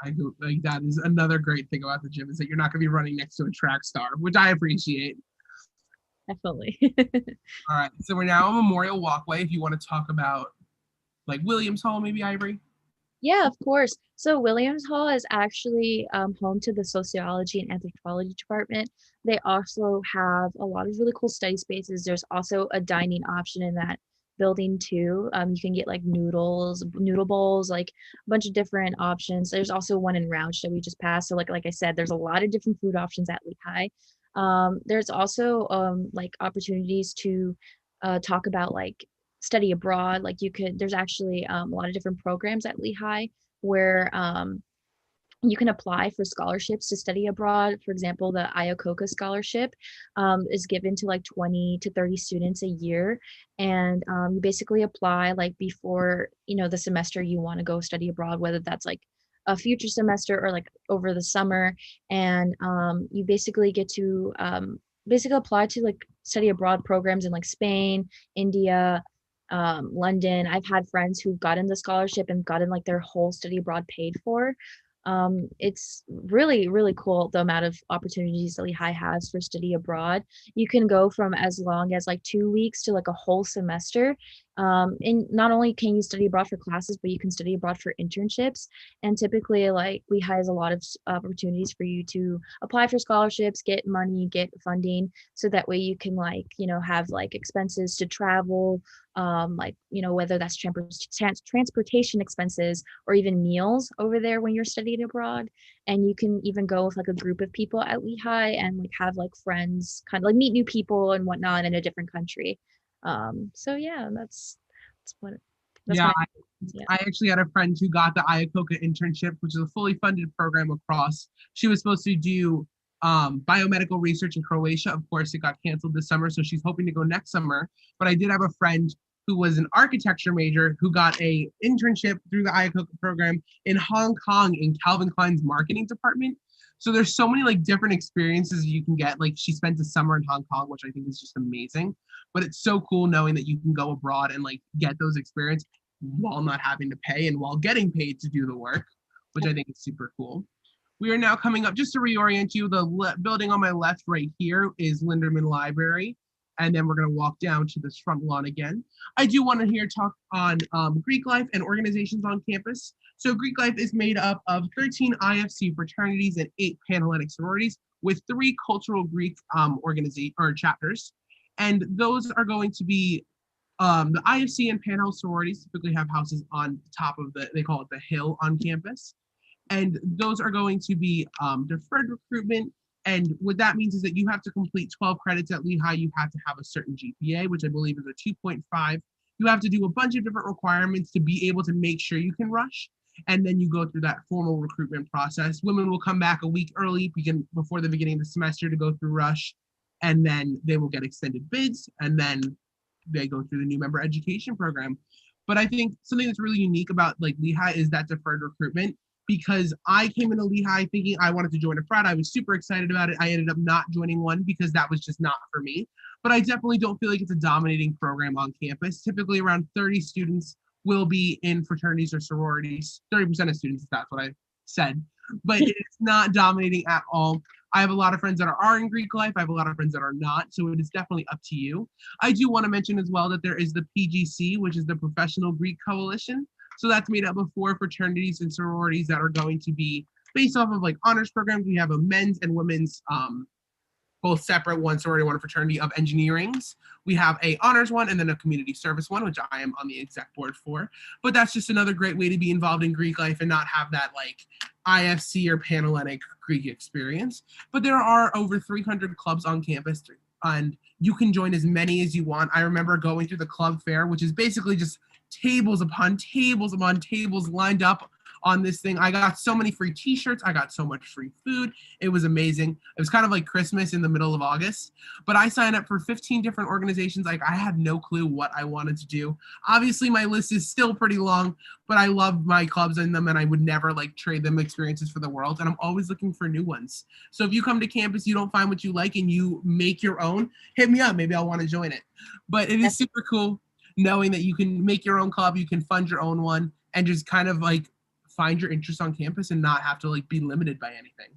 I do like that is another great thing about the gym is that you're not going to be running next to a track star, which I appreciate. Definitely. All right, so we're now on Memorial Walkway. If you want to talk about like Williams Hall, maybe Ivory. Yeah, of course. So Williams Hall is actually home to the sociology and anthropology department. They also have a lot of really cool study spaces. There's also a dining option in that building too. You can get like noodle bowls, like a bunch of different options. There's also one in Rouch that we just passed. So like I said, there's a lot of different food options at Lehigh. There's also like opportunities to talk about like study abroad. Like there's actually a lot of different programs at Lehigh where you can apply for scholarships to study abroad. For example, the Iacocca scholarship is given to like 20 to 30 students a year. And you basically apply like before, the semester you want to go study abroad, whether that's like a future semester or like over the summer. And you basically get to basically apply to like study abroad programs in like Spain, India, London. I've had friends who've gotten the scholarship and gotten like their whole study abroad paid for. It's really, really cool the amount of opportunities that Lehigh has for study abroad. You can go from as long as like 2 weeks to like a whole semester. And not only can you study abroad for classes, but you can study abroad for internships. And typically, like Lehigh has a lot of opportunities for you to apply for scholarships, get money, get funding, so that way you can have like expenses to travel, whether that's transportation expenses or even meals over there when you're studying abroad. And you can even go with like a group of people at Lehigh and like have like friends, kind of like meet new people and whatnot in a different country. So yeah, that's what that's Yeah, my I actually had a friend who got the Iacocca internship, which is a fully funded program across. She was supposed to do biomedical research in Croatia. Of course, it got canceled this summer, so she's hoping to go next summer. But I did have a friend who was an architecture major who got a internship through the Iacocca program in Hong Kong in Calvin Klein's marketing department. So there's so many like different experiences you can get. Like she spent a summer in Hong Kong, which I think is just amazing. But it's so cool knowing that you can go abroad and like get those experiences while not having to pay and while getting paid to do the work, which I think is super cool. We are now coming up, just to reorient you, the building on my left right here is Linderman Library. And then we're going to walk down to this front lawn again. I do want to hear talk on Greek life and organizations on campus. So Greek life is made up of 13 IFC fraternities and 8 Panhellenic sororities with 3 cultural Greek chapters. And those are going to be the IFC and Panhandle sororities typically have houses on top of they call it the hill on campus. And those are going to be deferred recruitment. And what that means is that you have to complete 12 credits at Lehigh. You have to have a certain GPA, which I believe is a 2.5. You have to do a bunch of different requirements to be able to make sure you can rush. And then you go through that formal recruitment process. Women will come back a week early, before the beginning of the semester to go through rush. And then they will get extended bids. And then they go through the new member education program. But I think something that's really unique about like Lehigh is that deferred recruitment, because I came into Lehigh thinking I wanted to join a frat. I was super excited about it. I ended up not joining one because that was just not for me. But I definitely don't feel like it's a dominating program on campus. Typically around 30 students will be in fraternities or sororities. 30% of students, that's what I said. But it's not dominating at all. I have a lot of friends that are in Greek life. I have a lot of friends that are not. So it is definitely up to you. I do want to mention as well that there is the PGC, which is the Professional Greek Coalition. So that's made up of 4 fraternities and sororities that are going to be based off of like honors programs. We have a men's and women's, both separate, one sorority, one fraternity of engineerings. We have a honors one and then a community service one, which I am on the exec board for. But that's just another great way to be involved in Greek life and not have that like IFC or Panhellenic Greek experience. But there are over 300 clubs on campus, and you can join as many as you want. I remember going through the club fair, which is basically just tables upon tables upon tables lined up on this thing. I got so many free t-shirts. I got so much free food. It was amazing. It was kind of like Christmas in the middle of August, but I signed up for 15 different organizations. Like I had no clue what I wanted to do. Obviously my list is still pretty long, but I love my clubs in them and I would never like trade them experiences for the world. And I'm always looking for new ones. So if you come to campus, you don't find what you like and you make your own, hit me up. Maybe I'll want to join it. But it is super cool knowing that you can make your own club, you can fund your own one, and just kind of like find your interest on campus and not have to like be limited by anything.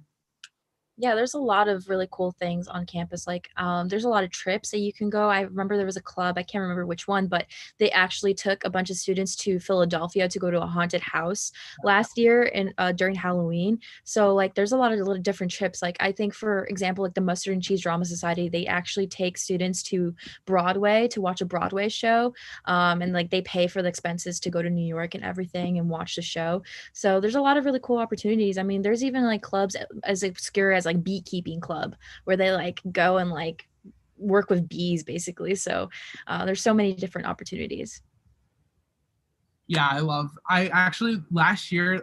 Yeah, there's a lot of really cool things on campus. Like, there's a lot of trips that you can go. I remember there was a club, I can't remember which one, but they actually took a bunch of students to Philadelphia to go to a haunted house last year and during Halloween. So like, there's a lot of little different trips. Like, I think for example, like the Mustard and Cheese Drama Society, they actually take students to Broadway to watch a Broadway show, and like they pay for the expenses to go to New York and everything and watch the show. So there's a lot of really cool opportunities. I mean, there's even like clubs as obscure as like beekeeping club where they like go and like work with bees basically. So there's so many different opportunities. Yeah, I actually last year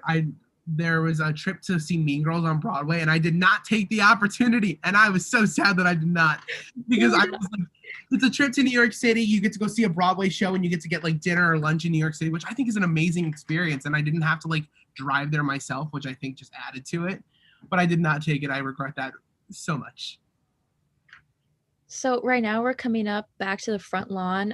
there was a trip to see Mean Girls on Broadway and I did not take the opportunity and I was so sad that I did not, because I was like, it's a trip to New York City, you get to go see a Broadway show and you get to get like dinner or lunch in New York City, which I think is an amazing experience, and I didn't have to like drive there myself, which I think just added to it. But I did not take it. I regret that so much. So right now we're coming up back to the front lawn.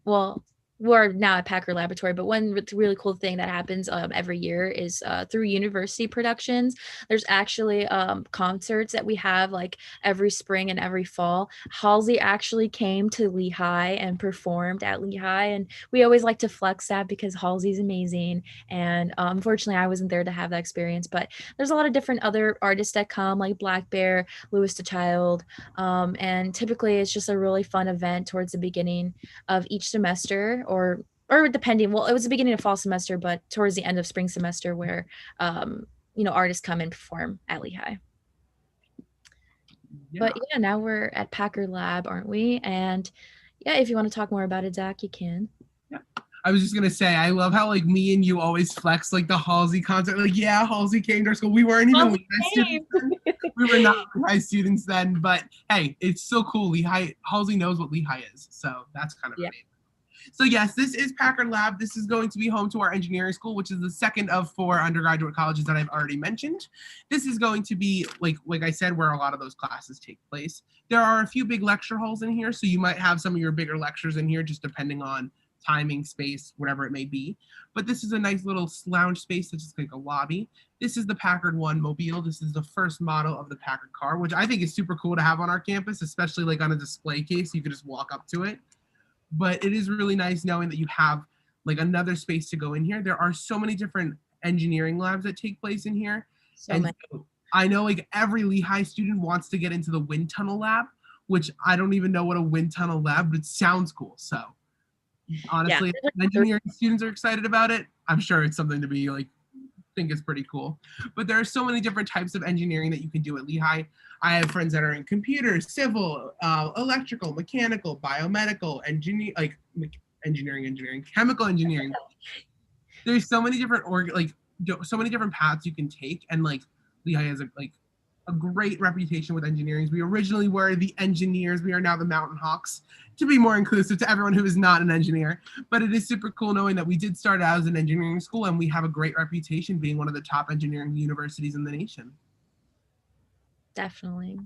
Well, we're now at Packer Laboratory, but one really cool thing that happens every year is through university productions. There's actually concerts that we have like every spring and every fall. Halsey actually came to Lehigh and performed at Lehigh, and we always like to flex that because Halsey's amazing. And unfortunately, I wasn't there to have that experience, but there's a lot of different other artists that come, like Black Bear, Louis the Child, and typically it's just a really fun event towards the beginning of each semester, or depending, well, it was the beginning of fall semester, but towards the end of spring semester where, artists come and perform at Lehigh. Yeah. But yeah, now we're at Packer Lab, aren't we? And yeah, if you want to talk more about it, Zach, you can. Yeah. I was just going to say, I love how like me and you always flex like the Halsey concert. Like, yeah, Halsey came to our school. We weren't even Lehigh students then. We were not Lehigh students then, but hey, it's so cool. Halsey knows what Lehigh is. So that's kind of amazing. So yes, this is Packard Lab. This is going to be home to our engineering school, which is the second of 4 undergraduate colleges that I've already mentioned. This is going to be, like I said, where a lot of those classes take place. There are a few big lecture halls in here, so you might have some of your bigger lectures in here, just depending on timing, space, whatever it may be. But this is a nice little lounge space that's just like a lobby. This is the Packard One Mobile. This is the first model of the Packard car, which I think is super cool to have on our campus, especially like on a display case. You could just walk up to it. But it is really nice knowing that you have like another space to go in here. There are so many different engineering labs that take place in here. So I know like every Lehigh student wants to get into the wind tunnel lab, which I don't even know what a wind tunnel lab, but it sounds cool. So honestly, Yeah, if engineering students are excited about it, I'm sure it's something to be like, think is pretty cool. But there are so many different types of engineering that you can do at Lehigh. I have friends that are in computers, civil, electrical, mechanical, biomedical, engineering, chemical engineering. There's so many different so many different paths you can take, and like Lehigh has a great reputation with engineering. We originally were the engineers. We are now the Mountain Hawks, to be more inclusive to everyone who is not an engineer. But it is super cool knowing that we did start out as an engineering school, and we have a great reputation being one of the top engineering universities in the nation. definitely.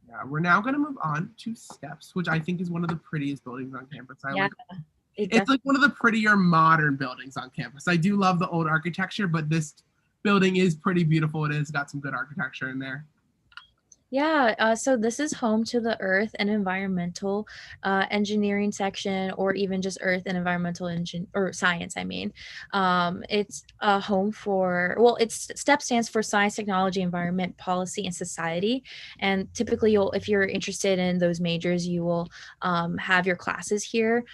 Yeah, we're now going to move on to Steps, which I think is one of the prettiest buildings on campus. It's like one of the prettier modern buildings on campus. I do love the old architecture, but this building is pretty beautiful. It has got some good architecture in there. Yeah, so this is home to the Earth and Environmental Engineering section, or even just Earth and Environmental or Science. I mean, it's a home for, well, it's STEP stands for Science, Technology, Environment, Policy, and Society. And typically, if you're interested in those majors, you will have your classes here.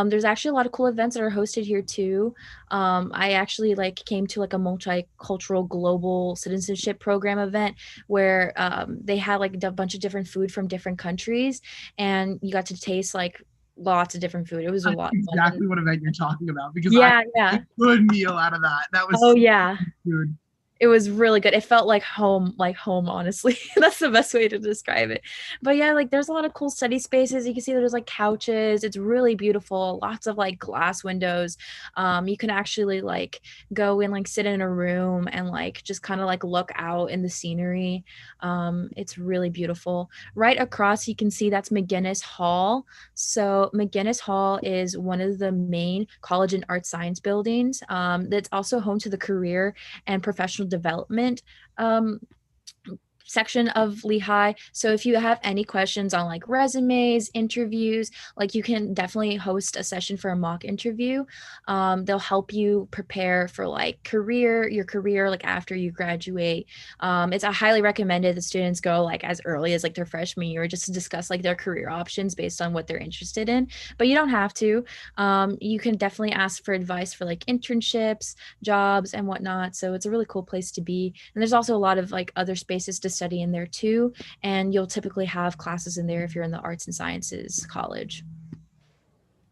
There's actually a lot of cool events that are hosted here too. I actually came to a multicultural global citizenship program event where they had a bunch of different food from different countries, and you got to taste lots of different food. It was a lot of fun. Exactly what event you're talking about, because yeah, I had a good meal out of that. That was food. It was really good. It felt like home, honestly. That's the best way to describe it. But yeah, there's a lot of cool study spaces. You can see there's couches. It's really beautiful. Lots of glass windows. You can actually go and sit in a room and just kind of look out in the scenery. It's really beautiful. Right across, you can see that's McGinnis Hall. So McGinnis Hall is one of the main college and art science buildings. That's also home to the career and professional development section of Lehigh. So if you have any questions on resumes, interviews, you can definitely host a session for a mock interview. They'll help you prepare for your career after you graduate. It's highly recommended that students go as early as their freshman year, just to discuss their career options based on what they're interested in. But you don't have to. You can definitely ask for advice for internships, jobs, and whatnot. So it's a really cool place to be. And there's also a lot of other spaces to study in there too, and you'll typically have classes in there if you're in the arts and sciences college.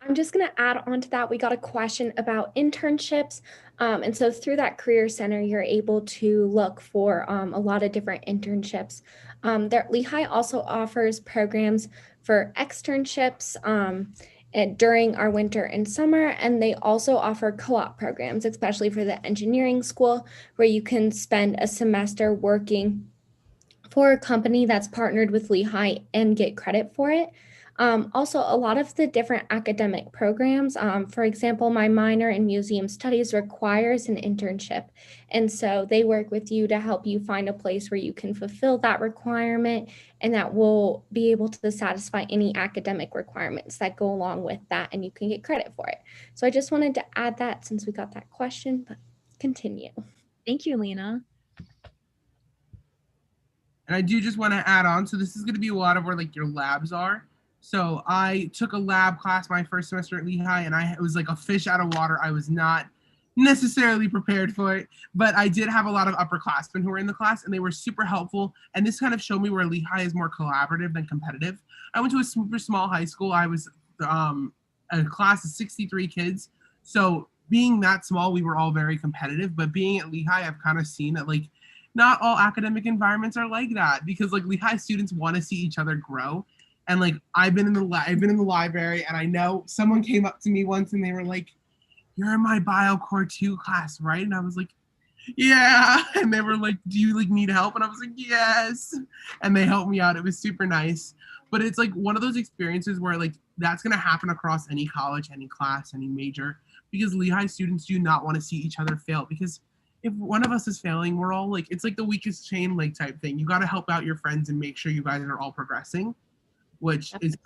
I'm just going to add on to that. We got a question about internships. And so through that Career Center, you're able to look for a lot of different internships. Lehigh also offers programs for externships during our winter and summer, and they also offer co-op programs, especially for the engineering school, where you can spend a semester working for a company that's partnered with Lehigh and get credit for it. Also, a lot of the different academic programs, for example, my minor in museum studies requires an internship. And so they work with you to help you find a place where you can fulfill that requirement, and that will be able to satisfy any academic requirements that go along with that, and you can get credit for it. So I just wanted to add that since we got that question, but continue. Thank you, Lena. And I do just want to add on, so this is going to be a lot of where your labs are. So I took a lab class my first semester at Lehigh, and it was like a fish out of water. I was not necessarily prepared for it, but I did have a lot of upperclassmen who were in the class, and they were super helpful. And this kind of showed me where Lehigh is more collaborative than competitive. I went to a super small high school. I was a class of 63 kids. So being that small, we were all very competitive. But being at Lehigh, I've kind of seen that not all academic environments are like that, because Lehigh students want to see each other grow. And I've been in the library, and I know someone came up to me once and they were like, "You're in my Bio Core 2 class, right?" And I was like, "Yeah." And they were like, "Do you need help?" And I was like, "Yes." And they helped me out. It was super nice. But it's one of those experiences where that's going to happen across any college, any class, any major, because Lehigh students do not want to see each other fail, because if one of us is failing, we're all it's the weakest chain link type thing. You got to help out your friends and make sure you guys are all progressing, which is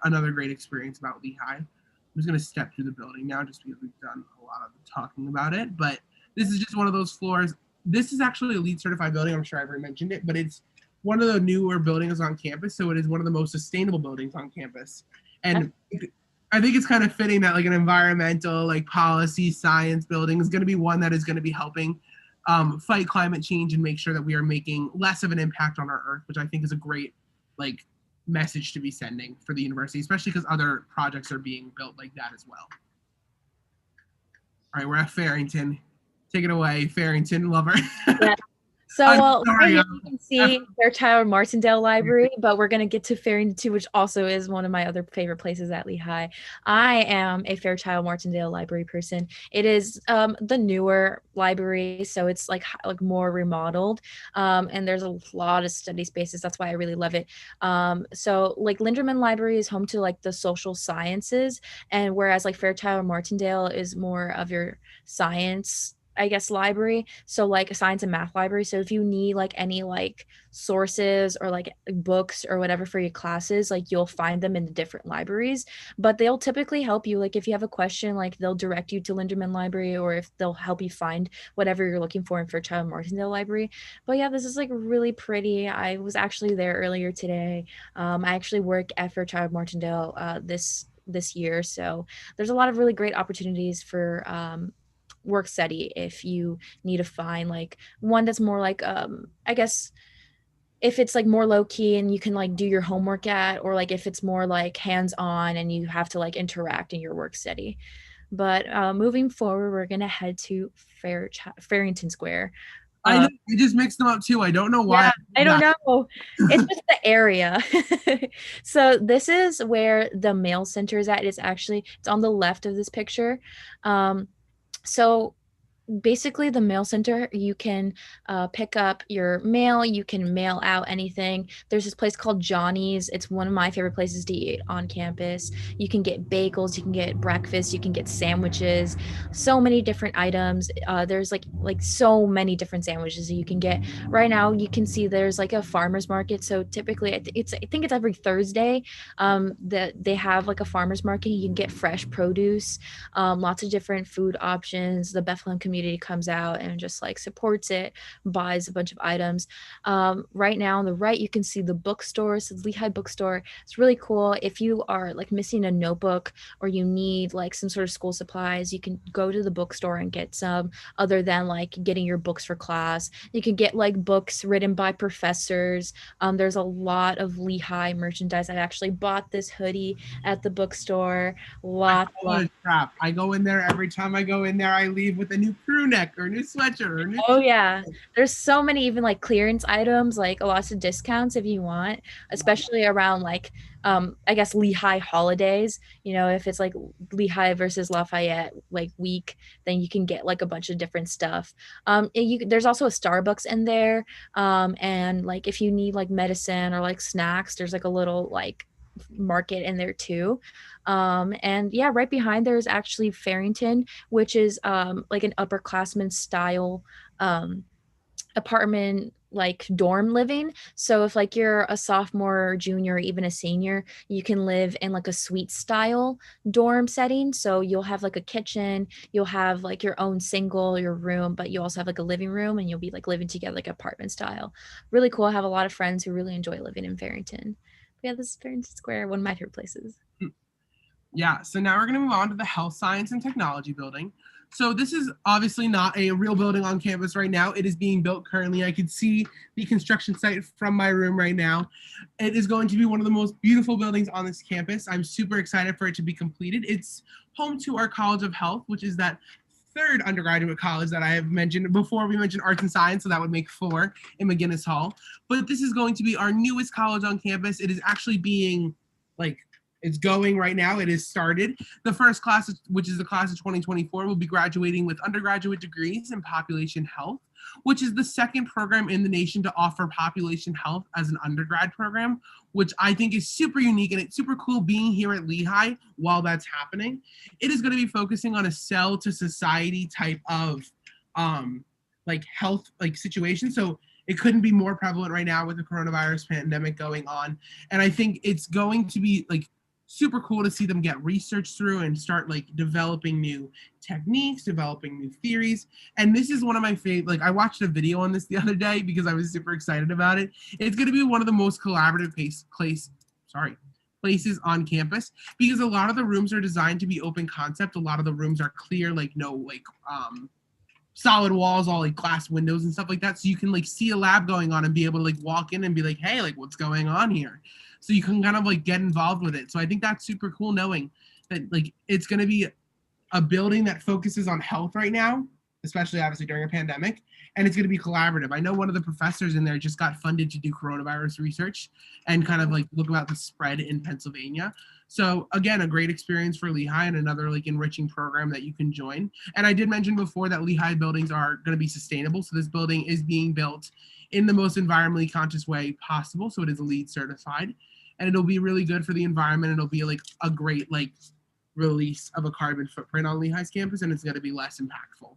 another great experience about Lehigh. I'm just going to step through the building now, just because we've done a lot of talking about it. But this is just one of those floors. This is actually a LEED certified building. I'm sure I already mentioned it, but it's one of the newer buildings on campus, so it is one of the most sustainable buildings on campus. And I think it's kind of fitting that like an environmental, like policy science building is going to be one that is going to be helping fight climate change and make sure that we are making less of an impact on our Earth, which I think is a great like message to be sending for the university, especially because other projects are being built like that as well. All right, we're at Farrington. Take it away, Farrington lover. Yeah. So, well, right here you can see Fairchild Martindale Library, but we're going to get to Farrington too, which also is one of my other favorite places at Lehigh. I am a Fairchild Martindale Library person. It is the newer library, so it's like more remodeled, and there's a lot of study spaces. That's why I really love it. So like Linderman Library is home to like the social sciences, and whereas like Fairchild Martindale is more of your science, I guess, library. So like a science and math library. So if you need like any like sources or like books or whatever for your classes, like you'll find them in the different libraries, but they'll typically help you. Like if you have a question, like they'll direct you to Linderman Library, or if they'll help you find whatever you're looking for in Fairchild Martindale Library. But yeah, this is like really pretty. I was actually there earlier today. I actually work at Fairchild Martindale this year. So there's a lot of really great opportunities for work study if you need to find like one that's more like I guess if it's like more low key and you can like do your homework at, or like if it's more like hands on and you have to like interact in your work study. But moving forward, we're gonna head to Farrington Square. I know, I just mixed them up too. I don't know why. Yeah, I don't know. It's just the area. So this is where the mail center is at. It's on the left of this picture. So basically the mail center, you can pick up your mail, you can mail out anything. There's this place called Johnny's. It's one of my favorite places to eat on campus. You can get bagels, you can get breakfast, you can get sandwiches, so many different items. There's like so many different sandwiches that you can get. Right now you can see there's like a farmer's market. So typically I think it's every Thursday that they have like a farmer's market. You can get fresh produce, lots of different food options. The Bethlehem community comes out and just like supports it, buys a bunch of items. Right now on the right you can see the bookstore. So the Lehigh bookstore, it's really cool. If you are like missing a notebook or you need like some sort of school supplies, you can go to the bookstore and get some, other than like getting your books for class. You can get like books written by professors. There's a lot of Lehigh merchandise. I actually bought this hoodie at the bookstore. Crap. I go in there every time I go in there, I leave with a new crew neck or a new sweatshirt or a new yeah, there's so many even like clearance items, like lots of discounts if you want, especially around like I guess Lehigh holidays. You know, if it's like Lehigh versus Lafayette like week, then you can get like a bunch of different stuff. There's also a Starbucks in there, and like if you need like medicine or like snacks, there's like a little like market in there too. And yeah, right behind there is actually Farrington, which is like an upperclassman style apartment, like dorm living. So if like you're a sophomore or junior or even a senior, you can live in like a suite style dorm setting. So you'll have like a kitchen, you'll have like your own your room, but you also have like a living room, and you'll be like living together like apartment style. Really cool. I have a lot of friends who really enjoy living in Farrington. But yeah, this is Farrington Square, one of my favorite places. Yeah, so now we're going to move on to the Health Science and Technology building. So this is obviously not a real building on campus right now. It is being built currently. I can see the construction site from my room right now. It is going to be one of the most beautiful buildings on this campus. I'm super excited for it to be completed. It's home to our College of Health, which is that third undergraduate college that I have mentioned before. We mentioned arts and science, so that would make 4 in McGinnis Hall. But this is going to be our newest college on campus. It is actually being like, it's going right now. It is started. The first class, which is the class of 2024, will be graduating with undergraduate degrees in population health, which is the second program in the nation to offer population health as an undergrad program, which I think is super unique, and it's super cool being here at Lehigh while that's happening. It is going to be focusing on a cell to society type of like health like situation. So it couldn't be more prevalent right now with the coronavirus pandemic going on. And I think it's going to be like super cool to see them get research through and start like developing new techniques, developing new theories. And this is one of my favorite, like I watched a video on this the other day because I was super excited about it. It's going to be one of the most collaborative places on campus because a lot of the rooms are designed to be open concept. A lot of the rooms are clear, like no like solid walls, all like glass windows and stuff like that. So you can like see a lab going on and be able to like walk in and be like, hey, like what's going on here? So you can kind of like get involved with it. So I think that's super cool knowing that like it's going to be a building that focuses on health right now, especially obviously during a pandemic, and it's going to be collaborative. I know one of the professors in there just got funded to do coronavirus research and kind of like look about the spread in Pennsylvania. So again, a great experience for Lehigh and another like enriching program that you can join. And I did mention before that Lehigh buildings are going to be sustainable. So this building is being built in the most environmentally conscious way possible. So it is LEED certified, and it'll be really good for the environment. It'll be like a great like release of a carbon footprint on Lehigh's campus, and it's going to be less impactful.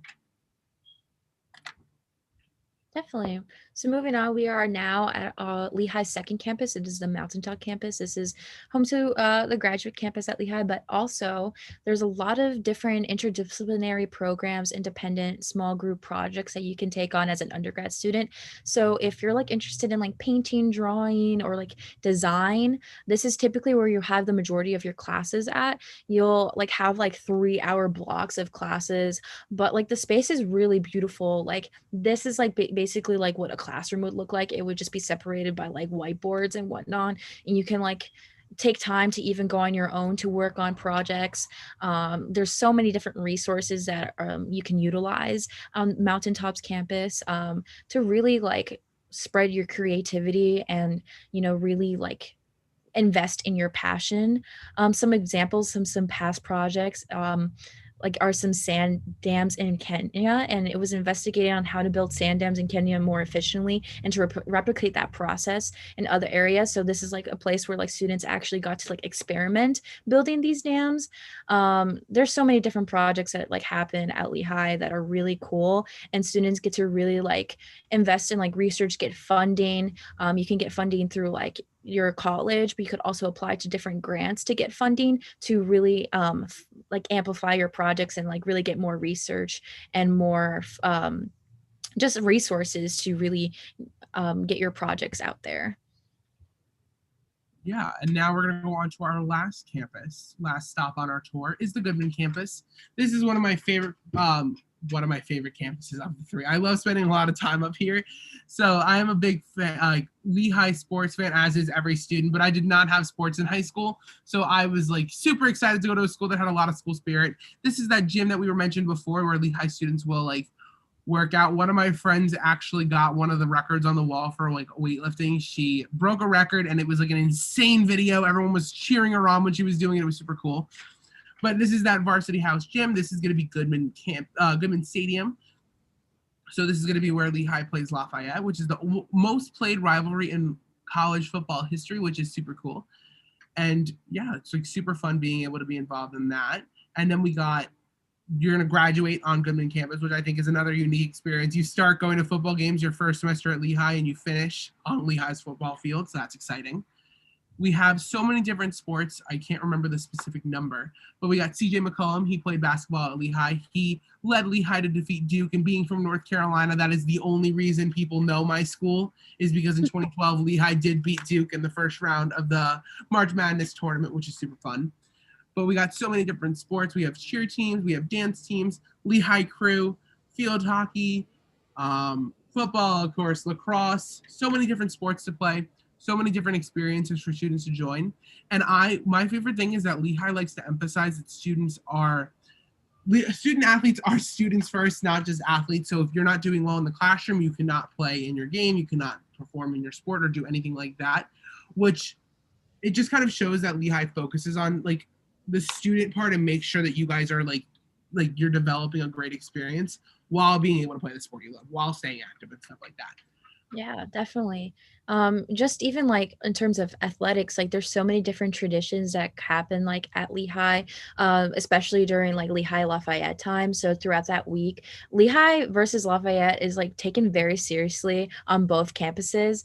Definitely. So moving on, we are now at Lehigh's second campus. It is the Mountaintop campus. This is home to the graduate campus at Lehigh, but also there's a lot of different interdisciplinary programs, independent small group projects that you can take on as an undergrad student. So if you're like interested in like painting, drawing, or like design, this is typically where you have the majority of your classes at. You'll like have like 3-hour blocks of classes, but like the space is really beautiful. Like this is like basically like what a classroom would look like. It would just be separated by like whiteboards and whatnot, and you can like take time to even go on your own to work on projects. There's so many different resources that you can utilize on Mountaintop's campus to really like spread your creativity and, you know, really like invest in your passion. Some examples, some past projects, like are some sand dams in Kenya, and it was investigating on how to build sand dams in Kenya more efficiently and to replicate that process in other areas. So this is like a place where like students actually got to like experiment building these dams. There's so many different projects that like happen at Lehigh that are really cool, and students get to really like invest in like research, get funding. You can get funding through like your college, but you could also apply to different grants to get funding to really like amplify your projects and like really get more research and more just resources to really get your projects out there. Yeah, and now we're going to go on to our last campus. Last stop on our tour is the Goodman campus. This is one of my favorite campuses of the three. I love spending a lot of time up here. So I am a big fan, Lehigh sports fan, as is every student, but I did not have sports in high school. So I was like super excited to go to a school that had a lot of school spirit. This is that gym that we were mentioned before where Lehigh students will like work out. One of my friends actually got one of the records on the wall for like weightlifting. She broke a record and it was like an insane video. Everyone was cheering her on when she was doing it. It was super cool. But this is that Varsity House gym. This is going to be Goodman Stadium. So this is going to be where Lehigh plays Lafayette, which is the most played rivalry in college football history, which is super cool. And yeah, it's like super fun being able to be involved in that. And then you're going to graduate on Goodman campus, which I think is another unique experience. You start going to football games your first semester at Lehigh and you finish on Lehigh's football field. So that's exciting. We have so many different sports. I can't remember the specific number, but we got CJ McCollum. He played basketball at Lehigh. He led Lehigh to defeat Duke, and being from North Carolina, that is the only reason people know my school, is because in 2012, Lehigh did beat Duke in the first round of the March Madness tournament, which is super fun. But we got so many different sports. We have cheer teams, we have dance teams, Lehigh crew, field hockey, football, of course, lacrosse, so many different sports to play. So many different experiences for students to join. And my favorite thing is that Lehigh likes to emphasize that student athletes are students first, not just athletes. So if you're not doing well in the classroom, you cannot play in your game, you cannot perform in your sport or do anything like that, which it just kind of shows that Lehigh focuses on like the student part and make sure that you guys are like you're developing a great experience while being able to play the sport you love, while staying active and stuff like that. Yeah, definitely. Just even like in terms of athletics, like there's so many different traditions that happen like at Lehigh, especially during like Lehigh Lafayette time. So throughout that week, Lehigh versus Lafayette is like taken very seriously on both campuses.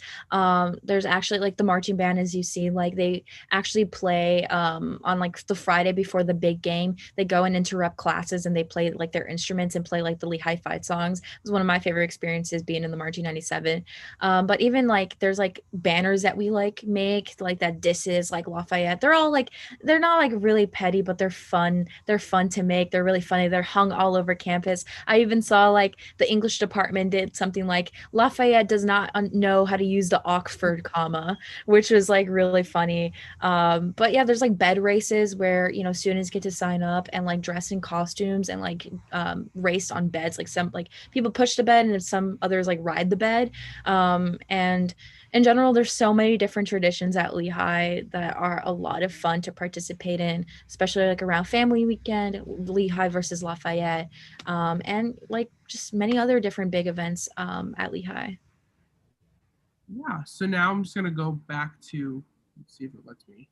There's actually like the marching band, as you see, like they actually play on like the Friday before the big game. They go and interrupt classes and they play like their instruments and play like the Lehigh fight songs. It was one of my favorite experiences being in the Marching 97. But even like there's like banners that we like make like that disses like Lafayette. They're all like they're not like really petty, but they're fun. They're fun to make. They're really funny. They're hung all over campus. I even saw like the English department did something like Lafayette does not know how to use the Oxford comma, which was like really funny. But yeah, there's like bed races where students get to sign up and like dress in costumes and like race on beds. Like some like people push the bed and some others like ride the bed. And in general, there's so many different traditions at Lehigh that are a lot of fun to participate in, especially like around family weekend, Lehigh versus Lafayette, and like just many other different big events at Lehigh. Yeah, so now I'm just gonna go back to, let's see if it lets me.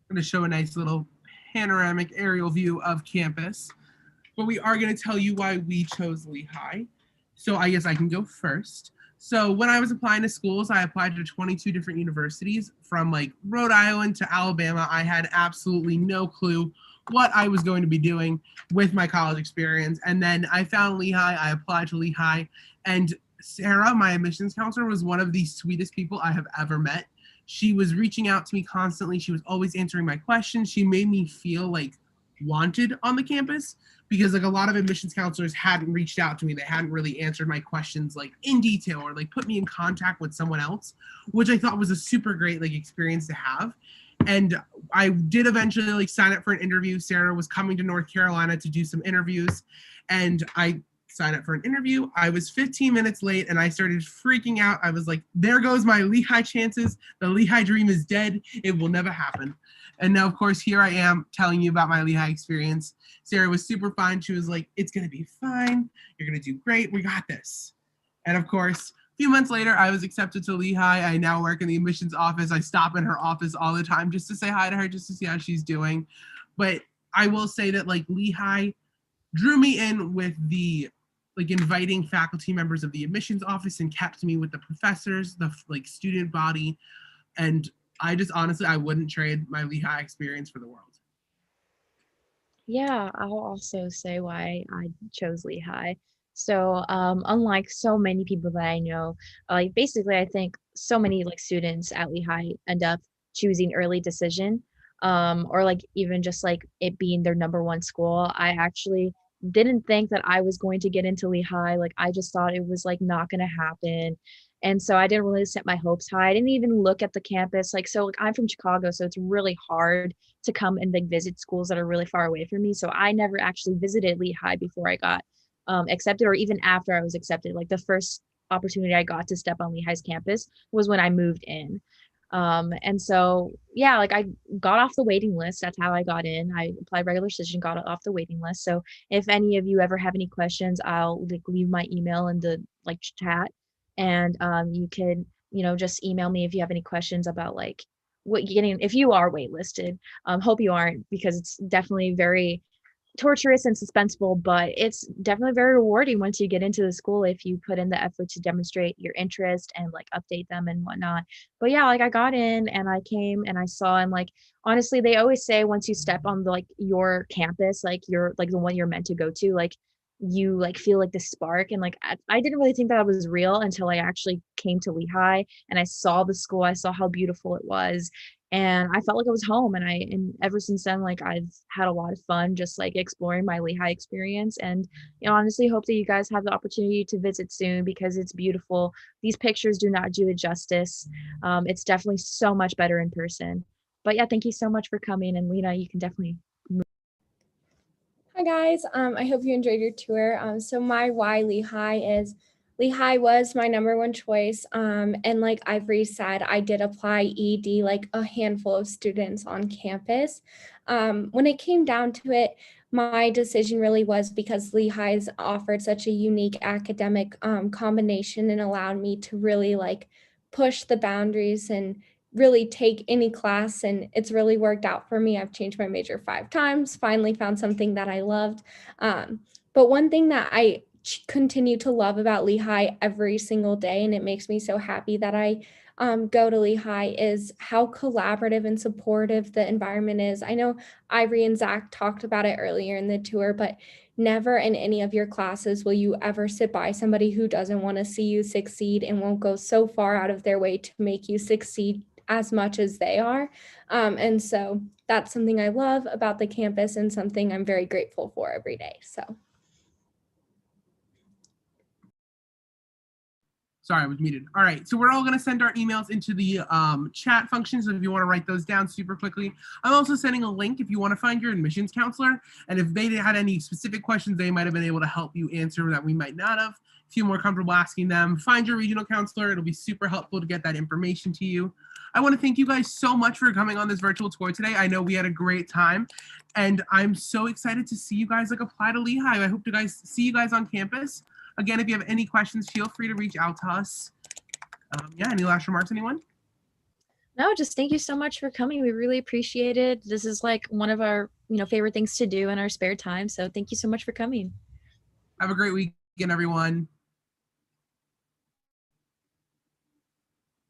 I'm gonna show a nice little panoramic aerial view of campus, but we are gonna tell you why we chose Lehigh. So I guess I can go first. So when I was applying to schools, I applied to 22 different universities from like Rhode Island to Alabama. I had absolutely no clue what I was going to be doing with my college experience. And then I found Lehigh, I applied to Lehigh, and Sarah, my admissions counselor, was one of the sweetest people I have ever met. She was reaching out to me constantly. She was always answering my questions. She made me feel like wanted on the campus because like a lot of admissions counselors hadn't reached out to me. They hadn't really answered my questions like in detail or like put me in contact with someone else, which I thought was a super great like experience to have. And I did eventually like sign up for an interview. Sarah was coming to North Carolina to do some interviews, and I signed up for an interview. I was 15 minutes late and I started freaking out. I was like, there goes my Lehigh chances. The Lehigh dream is dead. It will never happen. And now, of course, here I am telling you about my Lehigh experience. Sarah was super fine. She was like, it's going to be fine. You're going to do great. We got this. And of course, a few months later, I was accepted to Lehigh. I now work in the admissions office. I stop in her office all the time just to say hi to her, just to see how she's doing. But I will say that like Lehigh drew me in with the like inviting faculty members of the admissions office and kept me with the professors, the like student body. And I just honestly, I wouldn't trade my Lehigh experience for the world. Yeah, I'll also say why I chose Lehigh. So, unlike so many people that I know, like basically, I think so many like students at Lehigh end up choosing early decision, or like even just like it being their number one school. I actually didn't think that I was going to get into Lehigh. Like I just thought it was like not going to happen. And so I didn't really set my hopes high. I didn't even look at the campus. Like, so like, I'm from Chicago, so it's really hard to come and like visit schools that are really far away from me. So I never actually visited Lehigh before I got accepted, or even after I was accepted. Like the first opportunity I got to step on Lehigh's campus was when I moved in. And so yeah, like I got off the waiting list. That's how I got in. I applied regular decision, got off the waiting list. So if any of you ever have any questions, I'll like leave my email in the like chat, and you can just email me if you have any questions about like what getting if you are waitlisted. Hope you aren't, because it's definitely very torturous and suspenseful, but it's definitely very rewarding once you get into the school if you put in the effort to demonstrate your interest and like update them and whatnot. But yeah, like I got in and I came and I saw, and like honestly, they always say once you step on the like your campus, like you're like the one you're meant to go to, like you like feel like the spark. And like I didn't really think that was real until I actually came to Lehigh and I saw the school. I saw how beautiful it was, and I felt like I was home. And ever since then, like I've had a lot of fun just like exploring my Lehigh experience. And honestly hope that you guys have the opportunity to visit soon, because it's beautiful. These pictures do not do it justice. It's definitely so much better in person. But yeah, thank you so much for coming, and Lena, you can definitely. Hi guys, I hope you enjoyed your tour. So my why Lehigh is Lehigh was my number one choice. And like Ivory said, I did apply ED like a handful of students on campus. When it came down to it, my decision really was because Lehigh's offered such a unique academic combination and allowed me to really like push the boundaries and really take any class, and it's really worked out for me. I've changed my major 5 times, finally found something that I loved. But one thing that I continue to love about Lehigh every single day, and it makes me so happy that I go to Lehigh, is how collaborative and supportive the environment is. I know Ivory and Zach talked about it earlier in the tour, but never in any of your classes will you ever sit by somebody who doesn't want to see you succeed and won't go so far out of their way to make you succeed as much as they are. And so that's something I love about the campus and something I'm very grateful for every day. So. Sorry, I was muted. All right, so we're all going to send our emails into the chat function, so if you want to write those down super quickly. I'm also sending a link if you want to find your admissions counselor, and if they had any specific questions, they might have been able to help you answer that we might not have. If you're more comfortable asking them, find your regional counselor. It'll be super helpful to get that information to you. I want to thank you guys so much for coming on this virtual tour today. I know we had a great time, and I'm so excited to see you guys apply to Lehigh. I hope to see you guys on campus. Again, if you have any questions, feel free to reach out to us. Any last remarks, anyone? No, just thank you so much for coming. We really appreciate it. This is like one of our, favorite things to do in our spare time. So thank you so much for coming. Have a great weekend, everyone.